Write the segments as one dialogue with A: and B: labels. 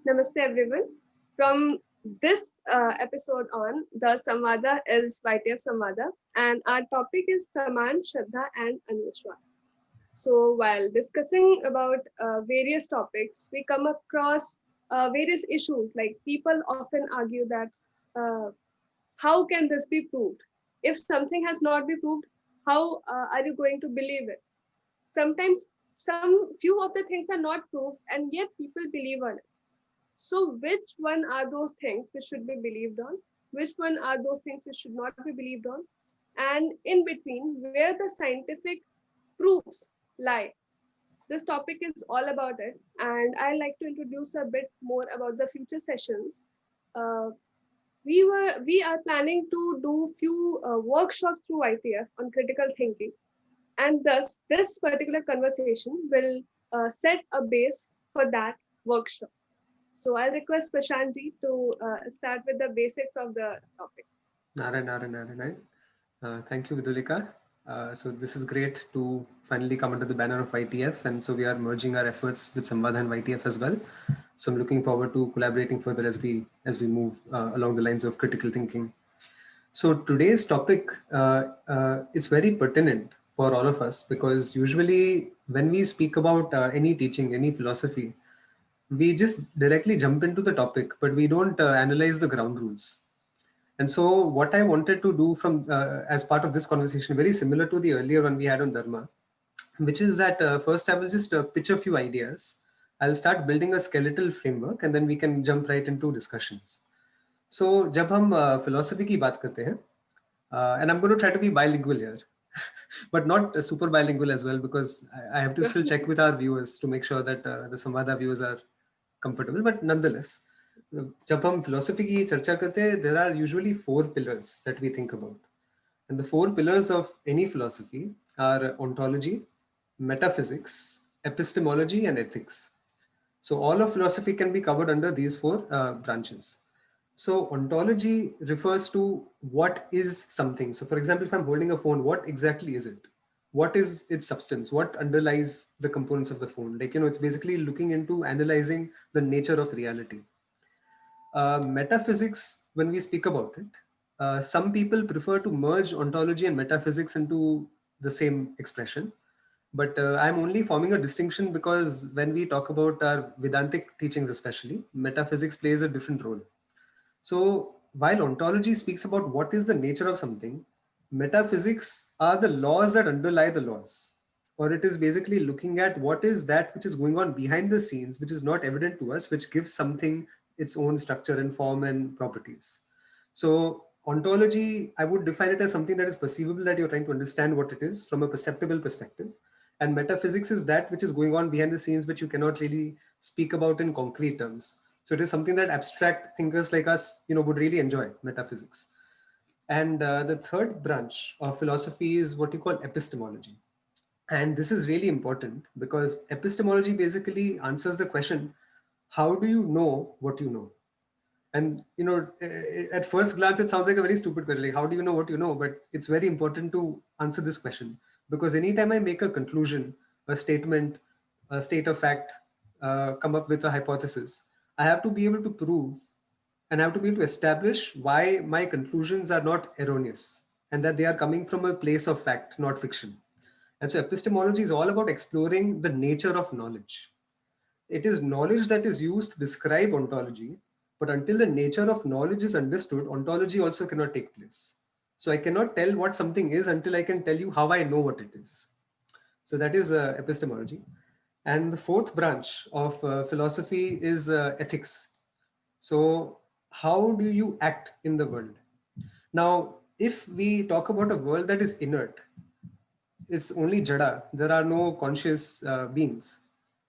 A: Namaste everyone. From this episode on, the Samvada is YTF Samvada, and our topic is Praman, Shraddha, and Anvishwas. So, while discussing about various topics, we come across various issues. Like people often argue that uh, how can this be proved? If something has not been proved, how are you going to believe it? Sometimes some few of the things are not proved, and yet people believe on it. So, which one are those things which should be believed on? Which one are those things which should not be believed on? And in between, where the scientific proofs lie. This topic is all about it, and I like to introduce a bit more about the future sessions. Uh, we are planning to do few workshops through ITF on critical thinking, and thus this particular conversation will set a base for that workshop. So I'll request Prashantji to start with the basics of the topic.
B: Narayan. Thank you, Vidulika. So this is great to finally come under the banner of YTF, and so we are merging our efforts with Samvada and YTF as well. So I'm looking forward to collaborating further as we move along the lines of critical thinking. So today's topic is very pertinent for all of us because usually when we speak about any teaching, any philosophy, we just directly jump into the topic, but we don't analyze the ground rules. And so what I wanted to do from as part of this conversation, very similar to the earlier one we had on Dharma, which is that first I will just pitch a few ideas. I'll start building a skeletal framework and then we can jump right into discussions. So जब हम philosophy की बात करते हैं, and I'm going to try to be bilingual here, but not super bilingual as well because I have to still check with our viewers to make sure that the Samvada viewers are comfortable. But nonetheless, जब हम philosophy की चर्चा करते हैं, there are usually four pillars that we think about. And the four pillars of any philosophy are ontology, metaphysics, epistemology, and ethics. So all of philosophy can be covered under these four branches. So ontology refers to what is something. So for example, if I'm holding a phone, what exactly is it? What is its substance? What underlies the components of the phone? Like, it's basically looking into analyzing the nature of reality. Metaphysics, when we speak about it, some people prefer to merge ontology and metaphysics into the same expression. But I'm only forming a distinction because when we talk about our Vedantic teachings, especially, metaphysics plays a different role. So while ontology speaks about what is the nature of something, metaphysics are the laws that underlie the laws. Or it is basically looking at what is that which is going on behind the scenes, which is not evident to us, which gives something its own structure and form and properties. So ontology, I would define it as something that is perceivable, that you're trying to understand what it is from a perceptible perspective. And metaphysics is that which is going on behind the scenes, which you cannot really speak about in concrete terms. So it is something that abstract thinkers like us, would really enjoy, metaphysics. And the third branch of philosophy is what you call epistemology. And this is really important because epistemology basically answers the question, how do you know what you know? And at first glance it sounds like a very stupid question, like how do you know what you know? But it's very important to answer this question because anytime I make a conclusion, a statement, a state of fact, come up with a hypothesis, I have to be able to prove and I have to be able to establish why my conclusions are not erroneous and that they are coming from a place of fact, not fiction. And so epistemology is all about exploring the nature of knowledge. It is knowledge that is used to describe ontology, but until the nature of knowledge is understood, ontology also cannot take place. So I cannot tell what something is until I can tell you how I know what it is. So that is epistemology. And the fourth branch of philosophy is ethics. So how do you act in the world? Now, if we talk about a world that is inert, it's only jada, there are no conscious beings,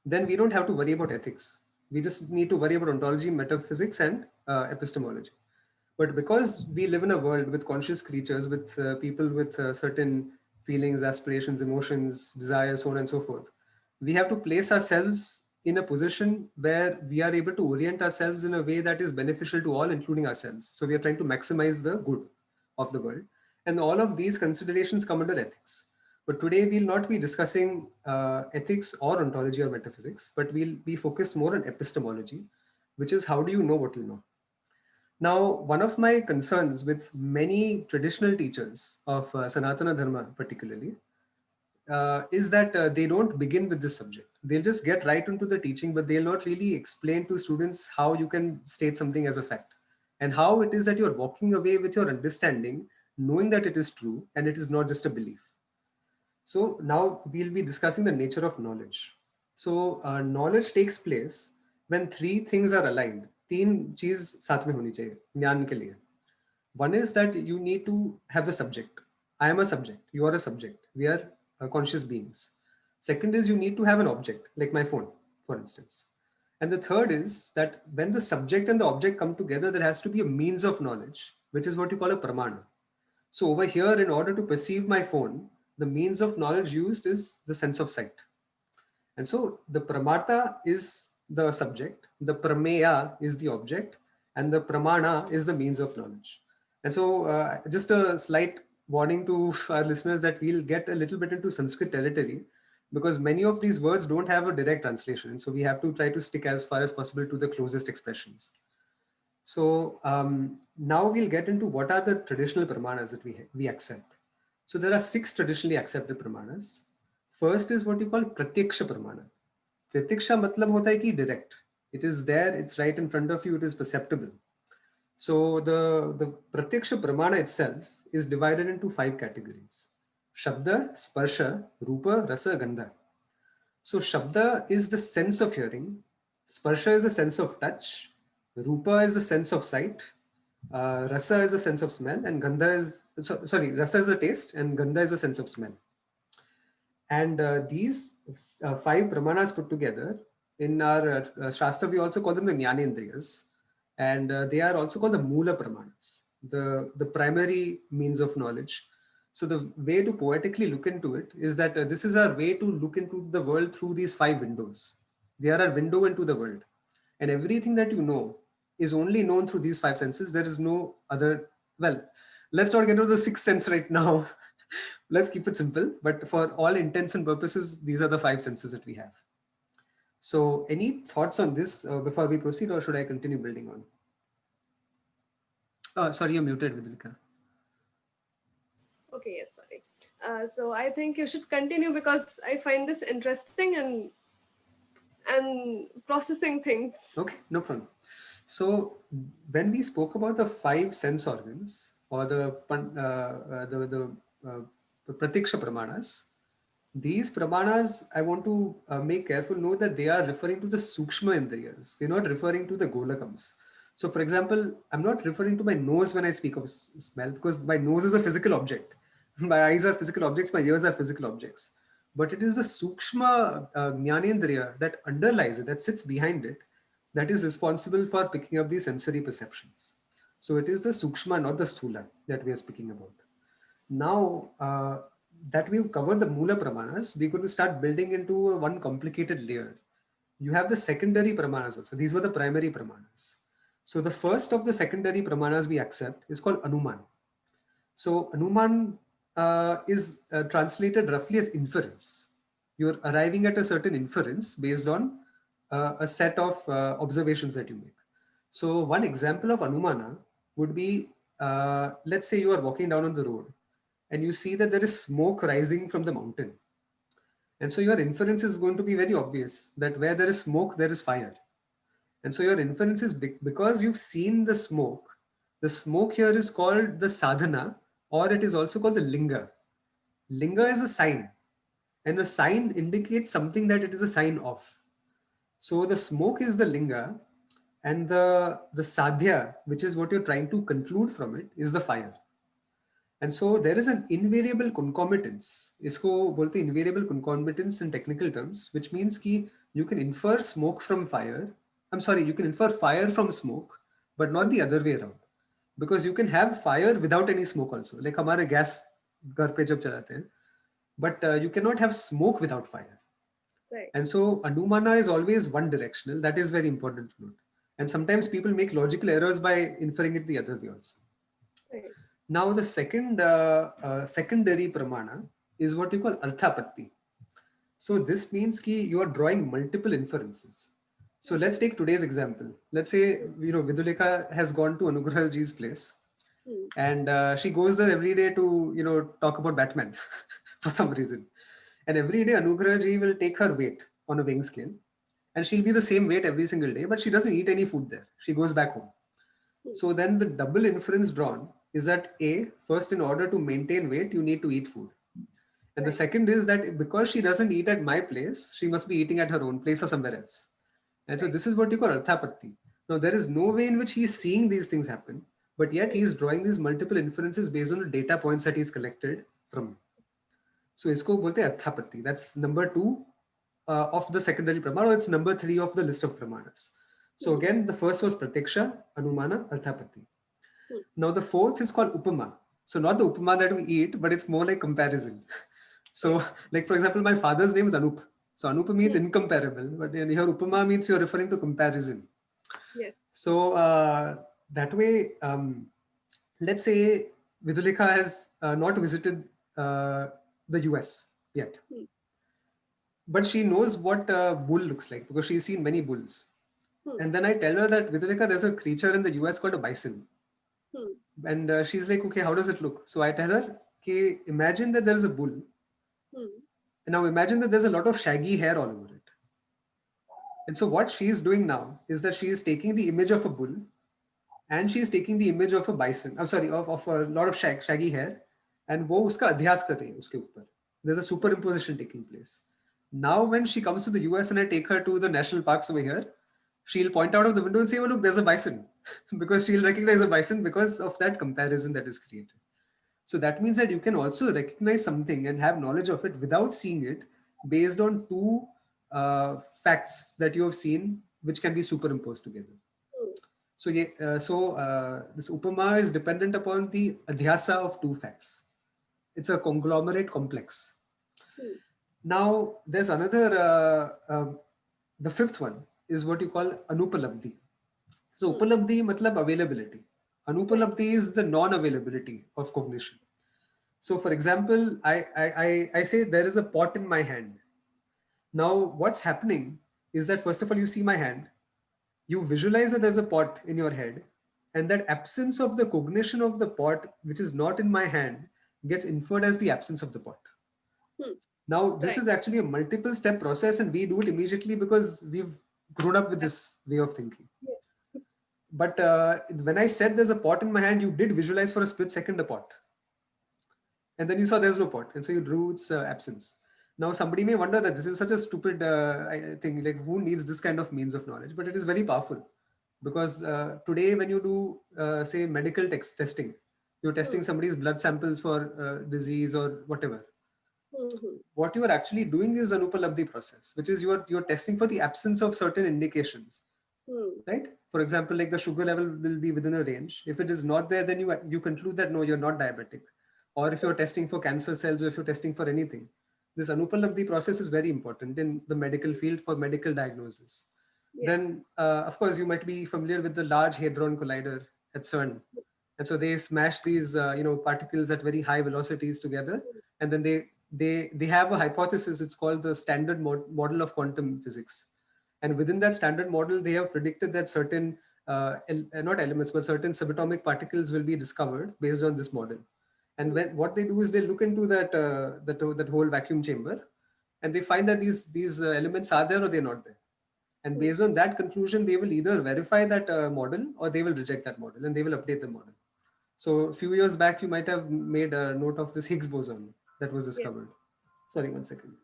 B: then we don't have to worry about ethics. We just need to worry about ontology, metaphysics, and epistemology. But because we live in a world with conscious creatures, with people with certain feelings, aspirations, emotions, desires, so on and so forth, we have to place ourselves in a position where we are able to orient ourselves in a way that is beneficial to all, including ourselves. So we are trying to maximize the good of the world. And all of these considerations come under ethics. But today we'll not be discussing ethics or ontology or metaphysics, but we'll be focused more on epistemology, which is how do you know what you know. Now, one of my concerns with many traditional teachers of Sanatana Dharma, particularly, is that they don't begin with this subject. They'll just get right into the teaching, but they'll not really explain to students how you can state something as a fact and how it is that you're walking away with your understanding, knowing that it is true and it is not just a belief. So now we'll be discussing the nature of knowledge. So knowledge takes place when three things are aligned. तीन चीज साथ में होनी चाहिए ज्ञान के लिए. One is that you need to have the subject. I am a subject. You are a subject. We are conscious beings. Second is you need to have an object, like my phone, for instance. And the third is that when the subject and the object come together, there has to be a means of knowledge, which is what you call a pramana. So over here, in order to perceive my phone, the means of knowledge used is the sense of sight. And so the pramata is the subject, the prameya is the object, and the pramana is the means of knowledge. And so just a slight warning to our listeners that we'll get a little bit into Sanskrit territory because many of these words don't have a direct translation. And so we have to try to stick as far as possible to the closest expressions. So now we'll get into what are the traditional pramanas that we accept. So there are 6 traditionally accepted pramanas. First is what you call pratyaksha pramana. Pratyaksha matlab hota hai ki direct. It is there, it's right in front of you, it is perceptible. So the pratyaksha pramana itself is divided into 5 categories. Shabda, Sparsha, Rupa, Rasa, Gandha. So Shabda is the sense of hearing, Sparsha is a sense of touch, Rupa is a sense of sight, Rasa is a sense of smell, and Gandha is, Rasa is a taste, and Gandha is a sense of smell. And these 5 pramanas put together, in our Shastra, we also call them the Jnanendriyas, and they are also called the Moola pramanas, the primary means of knowledge. So the way to poetically look into it is that this is our way to look into the world through these 5 windows. They are our window into the world. And everything that you know is only known through these 5 senses. There is no other, well, let's not get into the 6th sense right now. Let's keep it simple. But for all intents and purposes, these are the 5 senses that we have. So any thoughts on this before we proceed, or should I continue building on? Oh, sorry, you're muted, Vidulika.
A: Okay, yes, sorry. So I think you should continue because I find this interesting and I'm processing things.
B: Okay, no problem. So when we spoke about the 5 sense organs or the pratiksha pramanas, these pramanas, I want to make careful note that they are referring to the sukshma indriyas. They're not referring to the golakams. So for example, I'm not referring to my nose when I speak of smell because my nose is a physical object. My eyes are physical objects, my ears are physical objects. But it is the sukshma jnanendriya that underlies it, that sits behind it, that is responsible for picking up the sensory perceptions. So it is the sukshma, not the sthula, that we are speaking about. Now that we've covered the Moola Pramanas, we're going to start building into one complicated layer. You have the secondary Pramanas also. These were the primary Pramanas. So the first of the secondary Pramanas we accept is called Anuman. So Anuman is translated roughly as inference. You're arriving at a certain inference based on a set of observations that you make. So one example of Anumana would be, let's say you are walking down on the road and you see that there is smoke rising from the mountain. And so your inference is going to be very obvious that where there is smoke, there is fire. And so your inference is because you've seen the smoke here is called the sadhana, or it is also called the linga. Linga is a sign, and a sign indicates something that it is a sign of. So the smoke is the linga, and the sadhya, which is what you're trying to conclude from it, is the fire. And so there is an invariable concomitance. Isko bolte invariable concomitance in technical terms, which means ki you can infer smoke from fire. I'm sorry, you can infer fire from smoke, but not the other way around. Because you can have fire without any smoke also. Like हमारे gas घर पे जब चलाते हैं, but you cannot have smoke without fire.
A: Right.
B: And so Anumana is always one directional. That is very important to note. And sometimes people make logical errors by inferring it the other way also.
A: Right.
B: Now the second secondary pramana is what you call arthapatti. So this means ki you are drawing multiple inferences. So let's take today's example. Let's say, Viduleka has gone to Anugrah ji's place,
A: Hmm.
B: and she goes there every day to, talk about Batman for some reason. And every day Anugrah ji will take her weight on a weighing scale, and she'll be the same weight every single day, but she doesn't eat any food there. She goes back home.
A: Hmm.
B: So then the double inference drawn is that first, in order to maintain weight, you need to eat food. And the
A: Right.
B: second is that because she doesn't eat at my place, she must be eating at her own place or somewhere else. And so
A: Right.
B: this is what you call arthapatti. Now there is no way in which he is seeing these things happen, but yet he is drawing these multiple inferences based on the data points that he's collected from. So isko bolte hain arthapatti. That's number two of the secondary pramana, or it's number three of the list of pramanas. So
A: Hmm.
B: again, the first was pratiksha, anumana, arthapatti.
A: Hmm.
B: Now the fourth is called upama. So not the upama that we eat, but it's more like comparison.
A: Right.
B: So like for example, my father's name is Anup. So Anup means
A: Hmm.
B: incomparable, but here upama means you're referring to comparison.
A: Yes.
B: So that way, let's say Vidulika has not visited the US yet,
A: Hmm.
B: but she knows what a bull looks like because she's seen many bulls.
A: Hmm.
B: And then I tell her that Vidulika, there's a creature in the US called a bison.
A: Hmm.
B: And she's like, okay, how does it look? So I tell her, okay, imagine that there's a bull.
A: Hmm.
B: And now imagine that there's a lot of shaggy hair all over it. And so what she's doing now is that she is taking the image of a bull and she is taking the image of a bison. I'm sorry, of a lot of shaggy hair, and वो उसका अध्यास कर रही है उसके ऊपर. There's a superimposition taking place. Now when she comes to the US and I take her to the national parks over here, she'll point out of the window and say, oh look, there's a bison. Because she'll recognize a bison because of that comparison that is created. So that means that you can also recognize something and have knowledge of it without seeing it based on two facts that you have seen which can be superimposed together.
A: Hmm.
B: So this upama is dependent upon the adhyasa of two facts. It's a conglomerate complex.
A: Hmm.
B: Now there's another, the fifth one is what you call anupalabdhi. So
A: Hmm.
B: upalabdhi matlab availability.
A: Right.
B: Anupalabdhi is the non-availability of cognition. So for example, I say there is a pot in my hand. Now what's happening is that first of all, you see my hand, you visualize that there's a pot in your head, and that absence of the cognition of the pot, which is not in my hand, gets inferred as the absence of the pot.
A: Hmm.
B: Now, this
A: Right.
B: is actually a multiple step process, and we do it immediately because we've grown up with
A: That-
B: this way of thinking.
A: Yes.
B: But when I said there's a pot in my hand, you did visualize for a split second a pot. And then you saw there's no pot. And so you drew its absence. Now, somebody may wonder that this is such a stupid thing. Like, who needs this kind of means of knowledge? But it is very powerful because today, when you do, say, medical testing, you're testing
A: Hmm.
B: somebody's blood samples for disease or whatever.
A: Hmm.
B: What you are actually doing is Anupalabdhi process, which is you're testing for the absence of certain indications,
A: Hmm.
B: right? For example, like the sugar level will be within a range. If it is not there, then you conclude that no, you're not diabetic. Or if you're testing for cancer cells, or if you're testing for anything, this Anupalabdhi process is very important in the medical field for medical diagnosis.
A: Yeah.
B: Then, of course, you might be familiar with the Large Hadron Collider at CERN, and so they smash these particles at very high velocities together, and then they have a hypothesis. It's called the standard model of quantum physics, and within that standard model, they have predicted that certain not elements but certain subatomic particles will be discovered based on this model. And what they do is they look into that whole vacuum chamber, and they find that these elements are there or they're not there. And
A: Hmm.
B: based on that conclusion, they will either verify that model or they will reject that model, and they will update the model. So a few years back, you might have made a note of this Higgs boson that was
A: Yes.
B: discovered. Sorry, one second.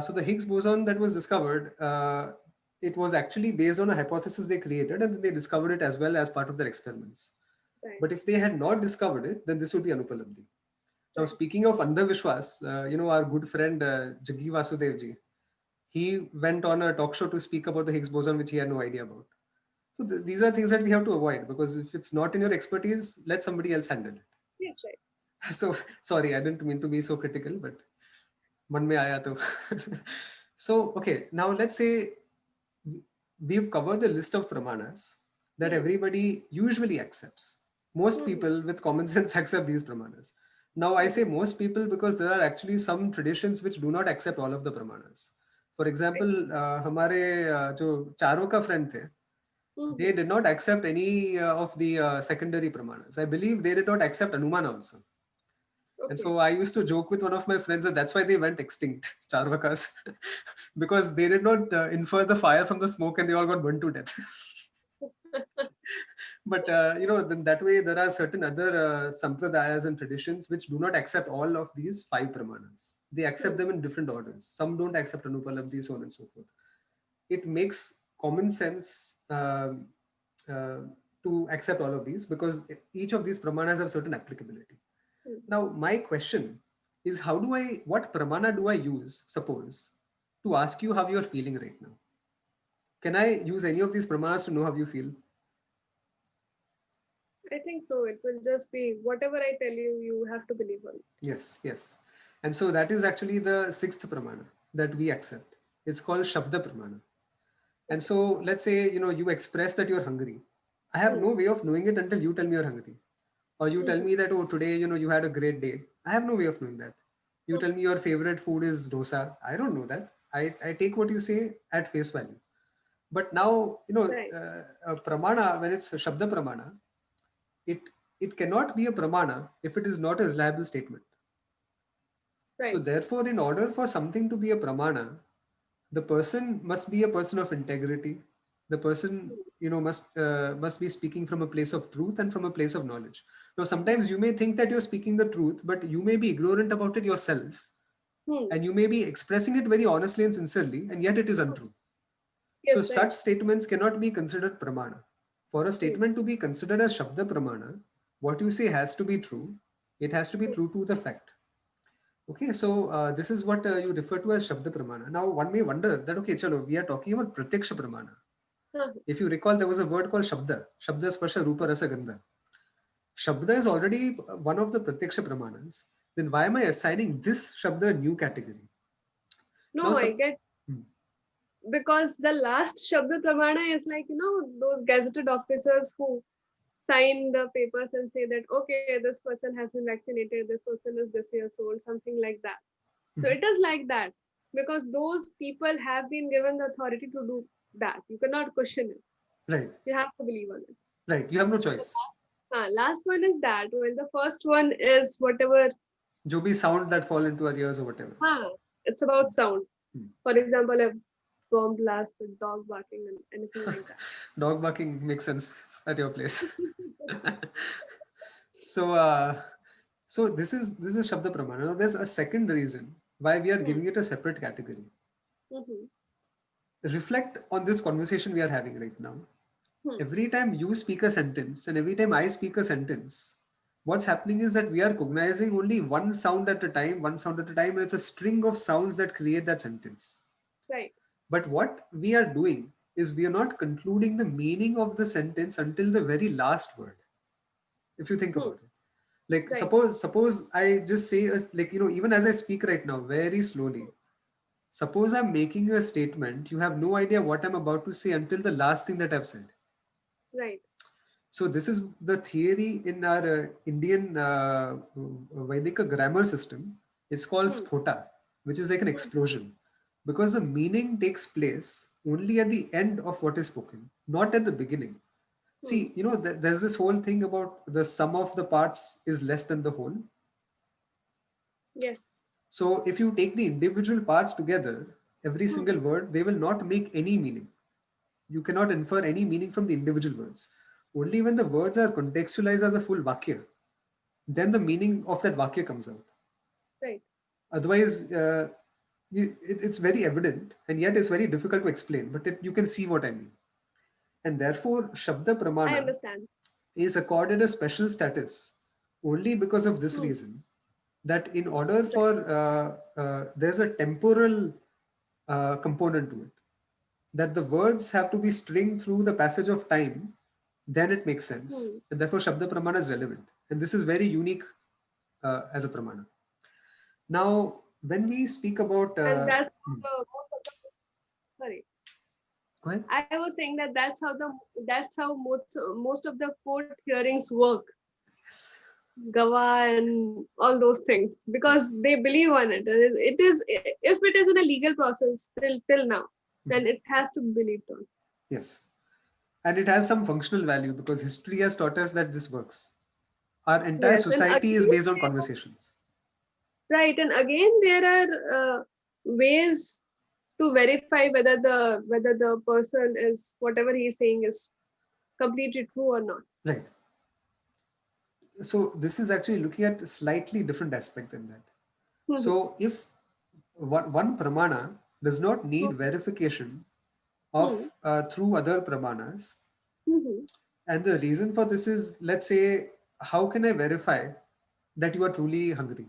B: So the Higgs boson that was discovered, it was actually based on a hypothesis they created, and then they discovered it as well as part of their experiments.
A: Right.
B: But if they had not discovered it, then this would be Anupalabdhi. Now,
A: Right.
B: speaking of Andhavishwas, our good friend Jaggi Vasudevji, he went on a talk show to speak about the Higgs boson, which he had no idea about. So these are things that we have to avoid, because if it's not in your expertise, let somebody else handle it.
A: Yes. Right.
B: So sorry, I didn't mean to be so critical, but मन में आया तो. So okay, now let's say we've covered the list of pramanas that
A: Hmm.
B: everybody usually accepts. Most
A: Hmm.
B: people with common sense accept these pramanas. Now I say most people because there are actually some traditions which do not accept all of the pramanas. For example, हमारे जो चारों का friend थे, they did not accept any of the secondary pramanas. I believe they did not accept Anumana also. And
A: Okay.
B: so I used to joke with one of my friends that that's why they went extinct, Charvakas, because they did not infer the fire from the smoke and they all got burned to death. But then that way there are certain other sampradayas and traditions which do not accept all of these five pramanas. They accept them in different orders. Some don't accept Anupalabdhi, so on and so forth. It makes common sense uh, to accept all of these because each of these pramanas have certain applicability. Now, my question is what pramana do I use, suppose, to ask you how you're feeling right now? Can I use any of these pramanas to know how you feel?
A: I think so. It will just be whatever I tell you, you have to believe on.
B: Yes, yes. And so that is actually the sixth pramana that we accept. It's called Shabda pramana. And so let's say, you express that you're hungry. I have no way of knowing it until you tell me you're hungry. Or you tell me that, oh, today, you had a great day. I have no way of knowing that. You tell me your favorite food is dosa. I don't know that. I take what you say at face value. But now,
A: Right.
B: a pramana, when it's a Shabda pramana, it it cannot be a pramana if it is not a reliable statement. So
A: Right.
B: therefore, in order for something to be a pramana, the person must be a person of integrity. The person, must be speaking from a place of truth and from a place of knowledge. Now, sometimes you may think that you're speaking the truth, but you may be ignorant about it yourself, and you may be expressing it very honestly and sincerely, and yet it is untrue. So
A: Yes, right.
B: such statements cannot be considered pramana. For a statement to be considered as Shabda pramana, what you say has to be true. It has to be true to the fact. Okay, so this is what you refer to as Shabda Pramana. Now, one may wonder that, okay, chalo, we are talking about Pratyaksha Pramana. If you recall, there was a word called Shabda, Shabda Sparsha Rupa Rasa Gandha. Shabda is already one of the Pratyaksha Pramanas. Then why am I assigning this Shabda a new category? Now,
A: No, I get because the last Shabda Pramana is like, those gazetted officers who sign the papers and say that, okay, this person has been vaccinated, this person is this year's old, something like that. So it is like that because those people have been given the authority to do that. You cannot question it.
B: Right,
A: You have to believe on it.
B: right. You have no choice.
A: Last one is that. Well, the first one is whatever.
B: Jo bhi sound that fall into our ears or whatever.
A: It's about sound. For example, a bomb blast, a dog barking, and anything like that.
B: Dog barking makes sense at your place. So, this is Shabda Pramana. Now, there's a second reason why we are giving it a separate category. Reflect on this conversation we are having right now. Every time you speak a sentence and every time I speak a sentence, what's happening is that we are cognizing only one sound at a time, and it's a string of sounds that create that sentence.
A: Right.
B: But what we are doing is we are not concluding the meaning of the sentence until the very last word. If you think about it. Like
A: Right.
B: suppose I just say even as I speak right now, very slowly. Suppose I'm making a statement, you have no idea what I'm about to say until the last thing that I've said.
A: Right.
B: So this is the theory in our Indian Vedika grammar system. It's called sphota, which is like an explosion, because the meaning takes place only at the end of what is spoken, not at the beginning. See, there's this whole thing about the sum of the parts is less than the whole.
A: Yes.
B: So if you take the individual parts together, every single word, they will not make any meaning. You cannot infer any meaning from the individual words. Only when the words are contextualized as a full vakya, then the meaning of that vakya comes out.
A: Right.
B: Otherwise, it's very evident and yet it's very difficult to explain, but you can see what I mean. And therefore, Shabda
A: I
B: Pramana
A: understand.
B: is accorded a special status only because of this reason, that in order for there's a temporal component to it, that the words have to be stringed through the passage of time, then it makes sense, and therefore Shabda Pramana is relevant, and this is very unique as a Pramana. Now, when we speak about
A: And that's most of the, sorry.
B: go ahead.
A: I was saying that that's how most of the court hearings work.
B: Yes.
A: Gawa and all those things because they believe on it. It is if it is in a legal process till now, then it has to be believed on.
B: Yes. And it has some functional value because history has taught us that this works. Our entire
A: Yes, and
B: society is
A: again,
B: based on conversations.
A: right, and again there are ways to verify whether the person is whatever he's saying is completely true or not.
B: Right. So this is actually looking at a slightly different aspect than that.
A: Mhm,
B: So if one pramana does not need verification of
A: mhm,
B: through other pramanas,
A: mhm,
B: and the reason for this is, let's say, how can I verify that you are truly hungry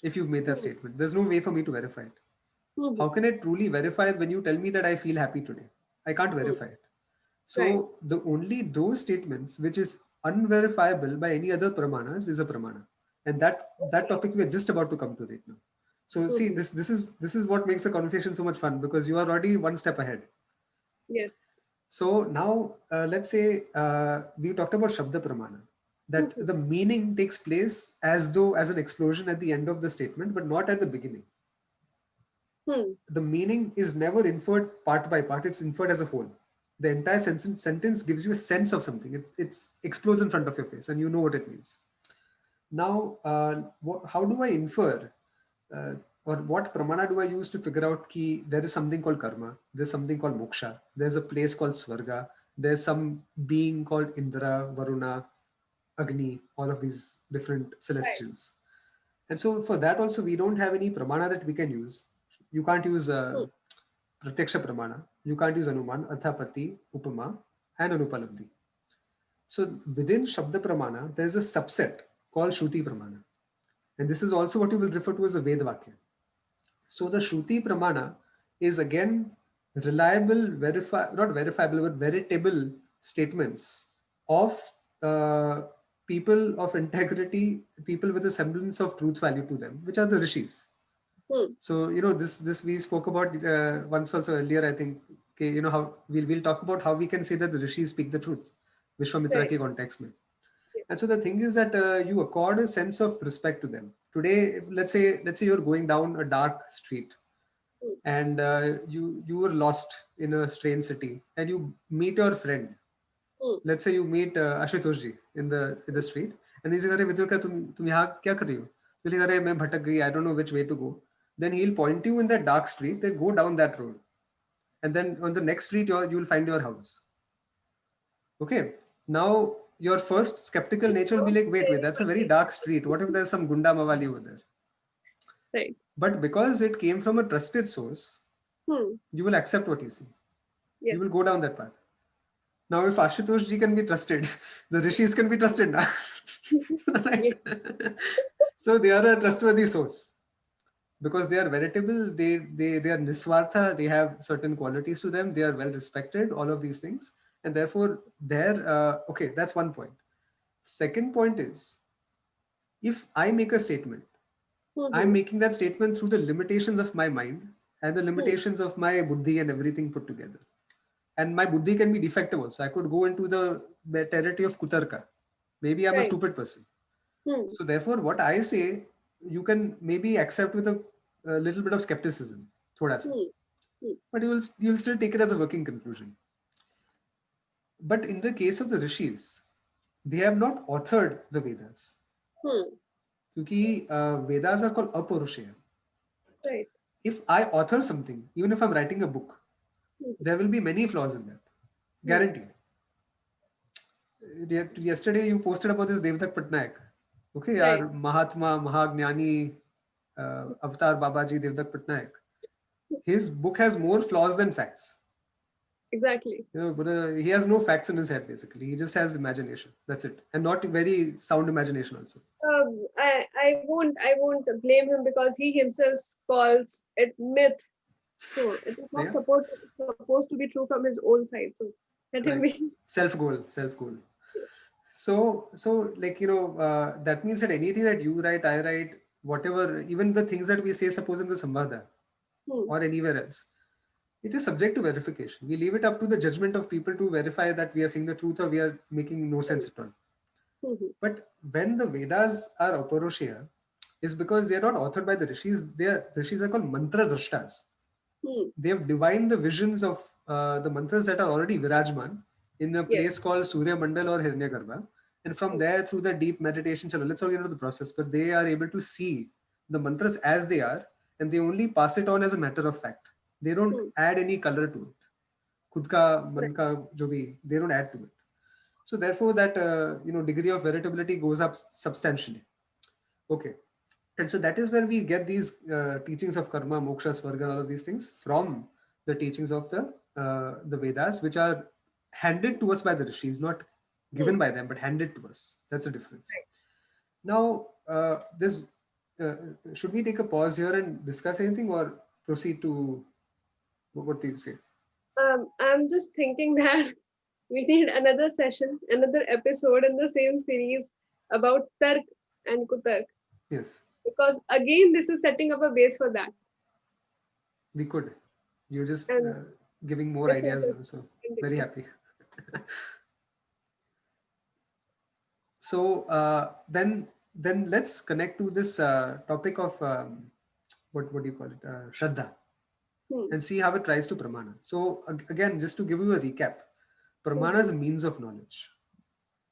B: if you've made that
A: mhm,
B: statement? There's no way for me to verify it.
A: mhm,
B: How can I truly verify it when you tell me that I feel happy today? I can't
A: mhm.
B: verify it.
A: Right.
B: So the only those statements which is unverifiable by any other pramanas is a pramana, and that topic we are just about to come to right now. So see,
A: Mhm.
B: this is what makes the conversation so much fun because you are already one step ahead.
A: Yes.
B: So now let's say we talked about Shabda Pramana, that
A: Mhm,
B: the meaning takes place as though as an explosion at the end of the statement, but not at the beginning.
A: mhm.
B: The meaning is never inferred part by part, it's inferred as a whole. The entire sentence gives you a sense of something. It explodes in front of your face and you know what it means. Now, how do I infer uh, or what pramana do I use to figure out ki there is something called karma, there's something called moksha, there's a place called swarga, there's some being called Indra, Varuna, Agni, all of these different
A: Right.
B: celestials. And so for that also, we don't have any pramana that we can use. You can't use
A: Mhm,
B: pratyaksha pramana. You can't use anuman, arthapati, upama, and anupalabdhi. So within Shabda Pramana, there is a subset called Shruti Pramana. And this is also what you will refer to as a Vedvakya. So the Shruti Pramana is again reliable, not verifiable, but veritable statements of uh, people of integrity, people with a semblance of truth value to them, which are the rishis.
A: mhm.
B: So this we spoke about once also earlier. I think okay, how we'll talk about how we can say that the rishis speak the truth, Vishwamitra
A: Right.
B: ke context mein.
A: Yes.
B: And so the thing is that you accord a sense of respect to them. Today, let's say you're going down a dark street
A: Mhm,
B: and you were lost in a strange city and you meet your friend.
A: mhm,
B: Let's say you meet Ashutosh ji in the street and he's like, "अरे विदुर का तुम यहाँ क्या कर रही हो?" You're like, "अरे मैं भटक गई, I don't know which way to go." Then he'll point you in that dark street. Then go down that road, and then on the next street you'll find your house. Okay. Now your first skeptical nature will be like, wait, that's a very dark street. What if there's some gunda mawali over there?
A: right.
B: But because it came from a trusted source,
A: Hmm.
B: you will accept what you see. You
A: Yes.
B: will go down that path. Now, if Ashutosh ji can be trusted, the rishis can be trusted now. Right?
A: Yes.
B: So they are a trustworthy source because they are veritable. They are niswartha. They have certain qualities to them. They are well respected. All of these things, and therefore, they're okay. That's one point. Second point is, if I make a statement, I'm
A: Mhm,
B: making that statement through the limitations of my mind and the
A: hmm.
B: limitations of my buddhi and everything put together. And my buddhi can be defective also. I could go into the territory of kutarka. Maybe I'm a
A: Right.
B: stupid person.
A: Hmm.
B: So therefore, what I say, you can maybe accept with a little bit of skepticism, thoda sa.
A: Hmm. Hmm.
B: But you'll still take it as a working conclusion. But in the case of the rishis, they have not authored the Vedas.
A: Hmm.
B: Because Vedas are called apaurushaya.
A: Right.
B: If I author something, even if I'm writing a book,
A: Hmm.
B: there will be many flaws in that.
A: Hmm.
B: Guaranteed. Yesterday you posted about this Devdak Patnaik. Okay,
A: Right.
B: our Mahatma, Mahagnani, Avatar Babaji Devdak Patnaik. His book has more flaws than facts.
A: Exactly.
B: But he has no facts in his head basically. He just has imagination. That's it, and not very sound imagination also.
A: I won't blame him because he himself calls it myth. So it is not
B: Yeah,
A: supposed to be true from his own side. So let him
B: right.
A: be.
B: Self goal. So like that means that anything that you write, I write, whatever, even the things that we say, suppose in the Samvada
A: Hmm.
B: or anywhere else, it is subject to verification. We leave it up to the judgment of people to verify that we are saying the truth or we are making no sense at all.
A: Mhm.
B: But when the Vedas are Aparoshiya, is because they are not authored by the rishis. The rishis are called mantra drashtas.
A: Hmm.
B: They have divined the visions of the mantras that are already virajman in a
A: Yes.
B: place called Surya Mandal or Hiranyagarbha. And from
A: Hmm.
B: there, through the deep meditation, so let's all get into the process, but they are able to see the mantras as they are, and they only pass it on as a matter of fact. They don't
A: Hmm.
B: add any color to it. खुद का
A: Right.
B: मन का जो भी, they don't add to it. So therefore, that degree of veritability goes up substantially. Okay, and so that is where we get these teachings of karma, moksha, swarga, all of these things from the teachings of the Vedas, which are handed to us by the rishis, not
A: Hmm.
B: given by them, but handed to us. That's a difference. Now, this uh, should we take a pause here and discuss anything, or proceed to what do you say?
A: I'm just thinking that we need another session, another episode in the same series about Tark and Kutark,
B: Yes,
A: because again, this is setting up a base for that,
B: we could. You're just
A: and
B: giving more
A: it's
B: ideas now, so very
A: interesting.
B: happy. So then let's connect to this topic of what do you call it, Shraddha,
A: Hmm.
B: and see how it tries to pramana. So again, just to give you a recap, pramana is
A: Mhm.
B: a means of knowledge.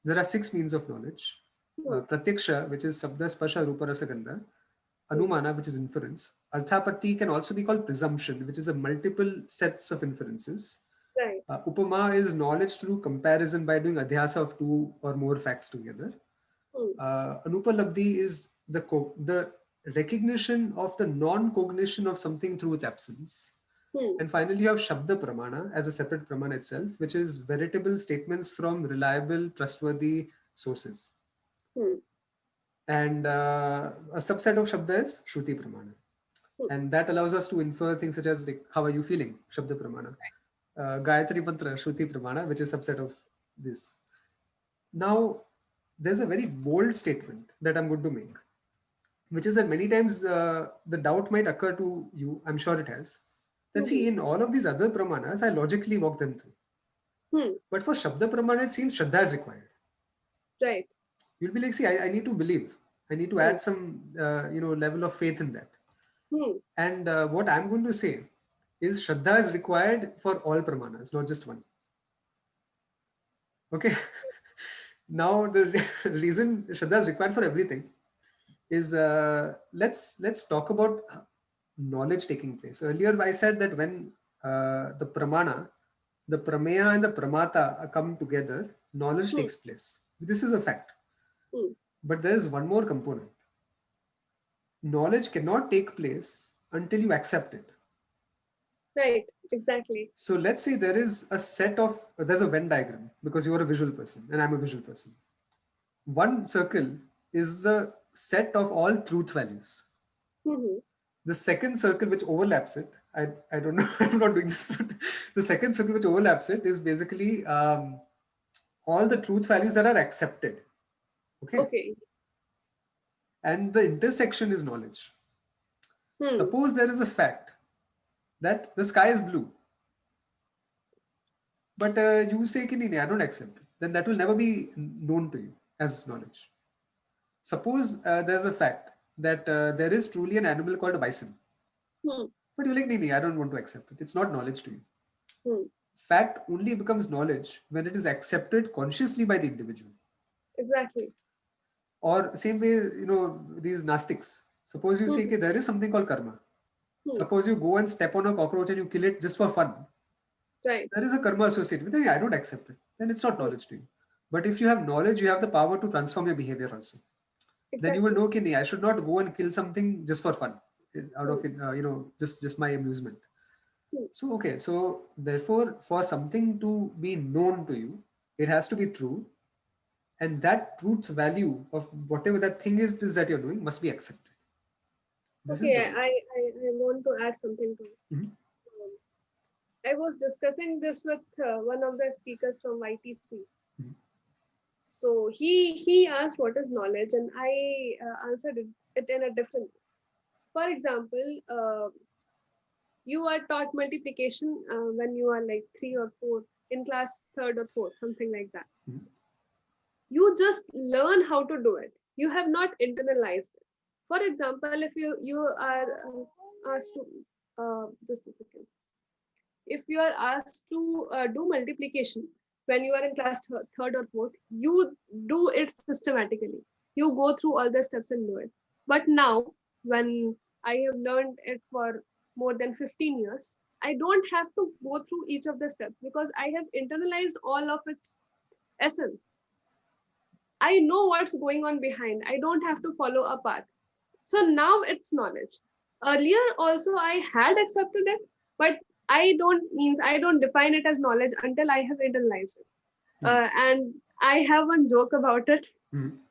B: There are 6 means of knowledge.
A: Hmm.
B: Pratyaksha, which is Sabda, Sparsha, Rupa, Rasa, Gandha.
A: Hmm.
B: Anumana, which is inference. Arthapatti can also be called presumption, which is a multiple sets of inferences.
A: Right.
B: Upama is knowledge through comparison by doing adhyasa of 2 or more facts together.
A: Hmm.
B: Anupalabdhi is the recognition of the non-cognition of something through its absence.
A: Hmm.
B: And finally, you have Shabda Pramana as a separate Pramana itself, which is veritable statements from reliable, trustworthy sources.
A: Hmm.
B: And a subset of Shabda is Shruti Pramana.
A: Hmm.
B: And that allows us to infer things such as, like, how are you feeling? Shabda Pramana. Gayatri Mantra, Shruti Pramana, which is subset of this. Now, there's a very bold statement that I'm going to make, which is that many times the doubt might occur to you, I'm sure it has, that see,
A: Mhm.
B: in all of these other pramanas, I logically walk them through.
A: Hmm.
B: But for Shabda Pramana, it seems Shraddha is required.
A: Right.
B: You'll be like, see, I need to believe. I need to
A: Hmm.
B: add some, level of faith in that.
A: Hmm.
B: And what I'm going to say is Shraddha is required for all pramanas, not just one. Okay. Now, the reason Shraddha is required for everything is let's talk about knowledge taking place. Earlier, I said that when the pramana, the prameya and the pramata come together, knowledge
A: Hmm.
B: takes place. This is a fact.
A: Hmm.
B: But there is one more component. Knowledge cannot take place until you accept it.
A: Right. Exactly.
B: So let's say there is a set of, there's a Venn diagram because you are a visual person and I'm a visual person. One circle is the set of all truth values.
A: Mhm.
B: The second circle which overlaps it, I don't know, I'm not doing this, but the second circle which overlaps it is basically all the truth values that are accepted. Okay.
A: Okay.
B: And the intersection is knowledge.
A: Hmm.
B: Suppose there is a fact that the sky is blue, but you say, "Ki, nahi, nahi, I don't accept it," then that will never be known to you as knowledge. Suppose there's a fact that there is truly an animal called a bison,
A: Hmm.
B: but you're like, "Nahi, nahi, I don't want to accept it. It's not knowledge to you."
A: Hmm.
B: Fact only becomes knowledge when it is accepted consciously by the individual.
A: Exactly.
B: Or same way, these Nastics. Suppose you say,
A: Hmm.
B: okay, there is something called karma.
A: Hmm.
B: Suppose you go and step on a cockroach and you kill it just for fun.
A: Right.
B: There is a karma associated with it. Yeah, I don't accept it. Then it's not
A: Hmm.
B: knowledge to you. But if you have knowledge, you have the power to transform your behavior also. Then you will
A: Exactly.
B: know, okay, I should not go and kill something just for fun, out
A: Hmm.
B: of just my amusement.
A: Hmm.
B: So okay, so therefore, for something to be known to you, it has to be true, and that truth value of whatever that thing is that you're doing must be accepted. This is
A: Okay.
B: knowledge.
A: I want to add something to it.
B: Mhm.
A: I was discussing this with one of the speakers from YTC.
B: Mhm.
A: So he asked what is knowledge, and I answered it in a different way. For example, you are taught multiplication when you are like 3 or 4 in class third or fourth, something like that.
B: Mhm.
A: You just learn how to do it. You have not internalized it. For example, if you are asked to just a second, if you are asked to do multiplication when you are in class third or fourth, you do it systematically. You go through all the steps and do it. But now, when I have learned it for more than 15 years, I don't have to go through each of the steps because I have internalized all of its essence. I know what's going on behind. I don't have to follow a path. So now it's knowledge. Earlier also I had accepted it, but I don't define it as knowledge until I have internalized it. And I have one joke about it.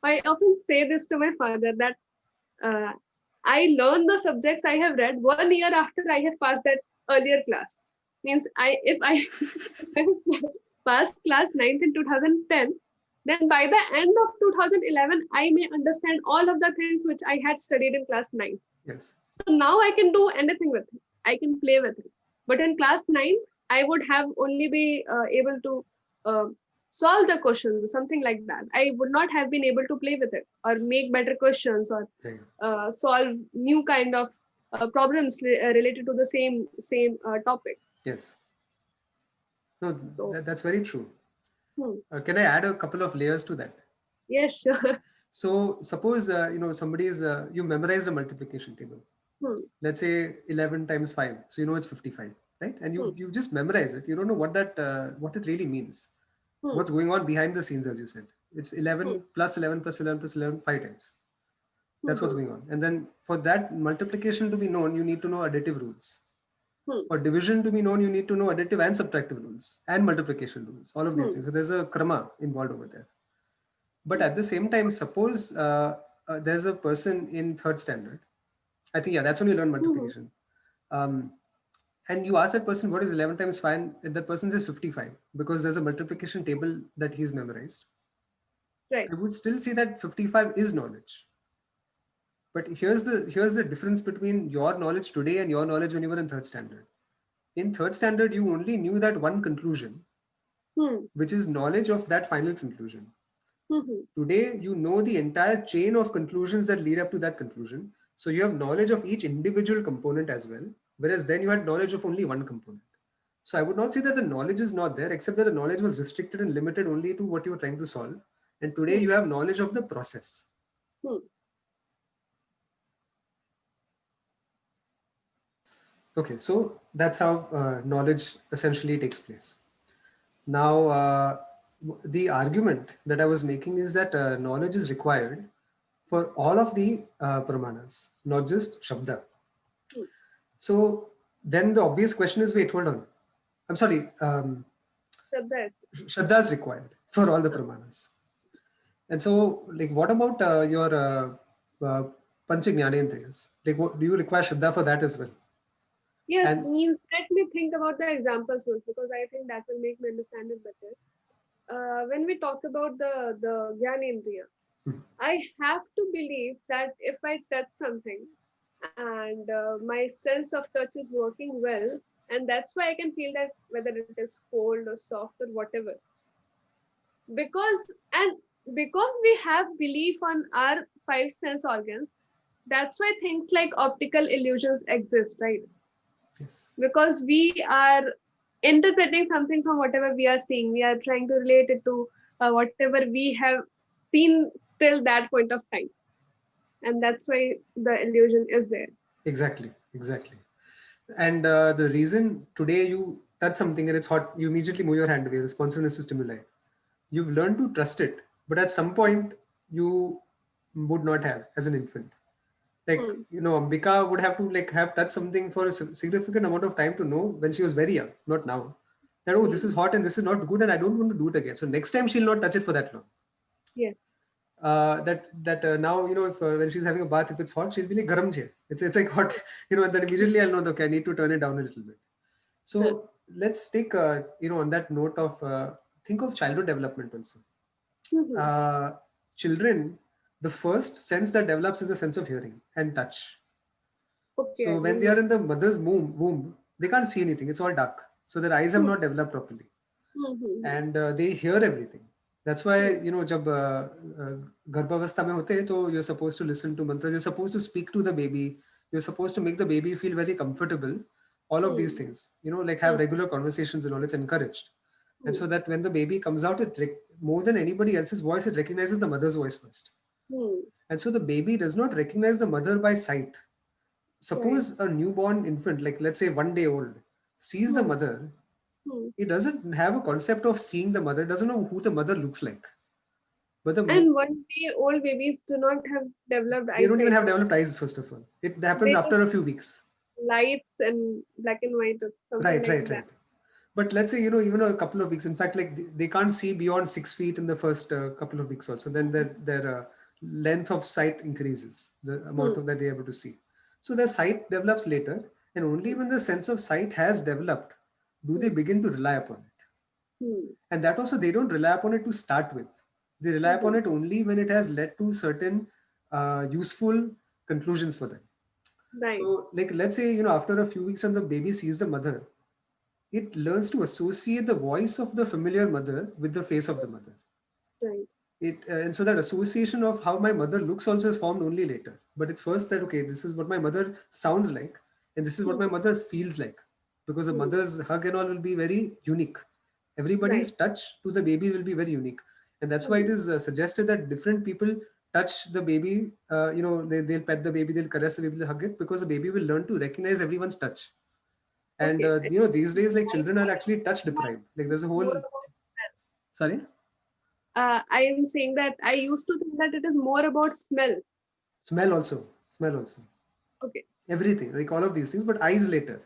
A: I often say this to my father that uh, I learn the subjects I have read 1 year after I have passed that earlier class. Means I if I passed class ninth in 2010, then by the end of 2011, I may understand all of the things which I had studied in class 9.
B: Yes.
A: So now I can do anything with it. I can play with it. But in class 9, I would have only be able to uh, solve the questions, something like that. I would not have been able to play with it or make better questions or solve new kind of problems related to the same topic.
B: Yes. No,
A: So
B: that's very true.
A: hmm.
B: Can I add a couple of layers to that?
A: Yes, sure.
B: So suppose somebody's you memorized a multiplication table. Let's say 11 times 5. So you know it's 55, right? And you just memorize it. You don't know what it really means. What's going on behind the scenes, as you said. It's 11 plus 11 plus 11 plus 11 5 times. That's what's going on. And then for that multiplication to be known, you need to know additive rules. For division to be known, you need to know additive and subtractive rules and multiplication rules, all of these things. So there's a krama involved over there. But at the same time, suppose there's a person in third standard. I think, yeah, that's when you learn multiplication. And you ask that person, what is 11 times 5? And that person says 55 because there's a multiplication table that he's memorized.
A: Right.
B: I would still say that 55 is knowledge. But here's the difference between your knowledge today and your knowledge when you were in third standard. In third standard, you only knew that one conclusion, which is knowledge of that final conclusion. Today, you know the entire chain of conclusions that lead up to that conclusion. So you have knowledge of each individual component as well, whereas then you had knowledge of only one component. So I would not say that the knowledge is not there, except that the knowledge was restricted and limited only to what you were trying to solve. And today you have knowledge of the process. Okay, so that's how knowledge essentially takes place. Now, the argument that I was making is that knowledge is required for all of the pramanas, not just Shabda. So then the obvious question is, wait, hold on. I'm sorry. Shraddha is required for all the pramanas. And so, like, what about your Pancha Jnanendriyas? Like, what, do you require Shraddha for that as well?
A: Yes, means let me think about the examples once because I think that will make me understand it better. When we talk about the Jnanendriya, I have to believe that if I touch something and my sense of touch is working well, and that's why I can feel that whether it is cold or soft or whatever. Because we have belief on our five sense organs, that's why things like optical illusions exist, right?
B: Yes.
A: Because we are interpreting something from whatever we are seeing. We are trying to relate it to whatever we have seen till that point of time. And that's why the illusion is there.
B: Exactly. And the reason today you touch something and it's hot, you immediately move your hand away, responsiveness to stimuli. You've learned to trust it, but at some point you would not have as an infant. Like, Ambika would have to have touched something for a significant amount of time to know when she was very young, not now. That, oh, this is hot and this is not good and I don't want to do it again. So next time she'll not touch it for that long.
A: Yes.
B: Now, if when she's having a bath, if it's hot, she'll be like, garam che. It's like hot, and then immediately I'll know, okay, I need to turn it down a little bit. So let's take, on that note of, think of childhood development also. Children, the first sense that develops is a sense of hearing and touch. Okay. So when they are in the mother's womb, they can't see anything. It's all dark. So their eyes have not developed properly. And they hear everything. That's why, you know, जब गर्भावस्था में होते हैं तो you're supposed to listen to mantras, you're supposed to speak to the baby, you're supposed to make the baby feel very comfortable, all of these things, you know, like have regular conversations and all, it's encouraged. And so that when the baby comes out, more than anybody else's voice, it recognizes the mother's voice first. And so the baby does not recognize the mother by sight. Suppose a newborn infant, like let's say 1 day old, sees the mother, he doesn't have a concept of seeing the mother, doesn't know who the mother looks like. But
A: And 1 day old babies do not have developed
B: they don't even
A: eyesight.
B: have developed eyes, first of all. It happens
A: They
B: after
A: just
B: a few weeks.
A: lights and black and white or something like that.
B: Right. But let's say, you know, even a couple of weeks, in fact, like they can't see beyond 6 feet in the first couple of weeks also. Then their length of sight increases, the amount of that they're able to see. So their sight develops later, and only when the sense of sight has developed do they begin to rely upon it. And that also, they don't rely upon it to start with. They rely upon it only when it has led to certain useful conclusions for them.
A: Right.
B: So, like, let's say, you know, after a few weeks when the baby sees the mother, it learns to associate the voice of the familiar mother with the face of the mother.
A: Right.
B: And so that association of how my mother looks also is formed only later. But it's first that, okay, this is what my mother sounds like, and this is what my mother feels like, because the mother's hug and all will be very unique. Everybody's touch to the baby will be very unique. And that's why it is suggested that different people touch the baby, you know, they'll pet the baby, they'll caress the baby, they'll hug it, because the baby will learn to recognize everyone's touch. And
A: Okay.
B: you know, these days, like, children are actually touch deprived. Like, there's a
A: More
B: whole,
A: about
B: sorry,
A: I am saying that I used to think that it is more about smell.
B: smell also,
A: Okay.
B: everything, like all of these things, but eyes later.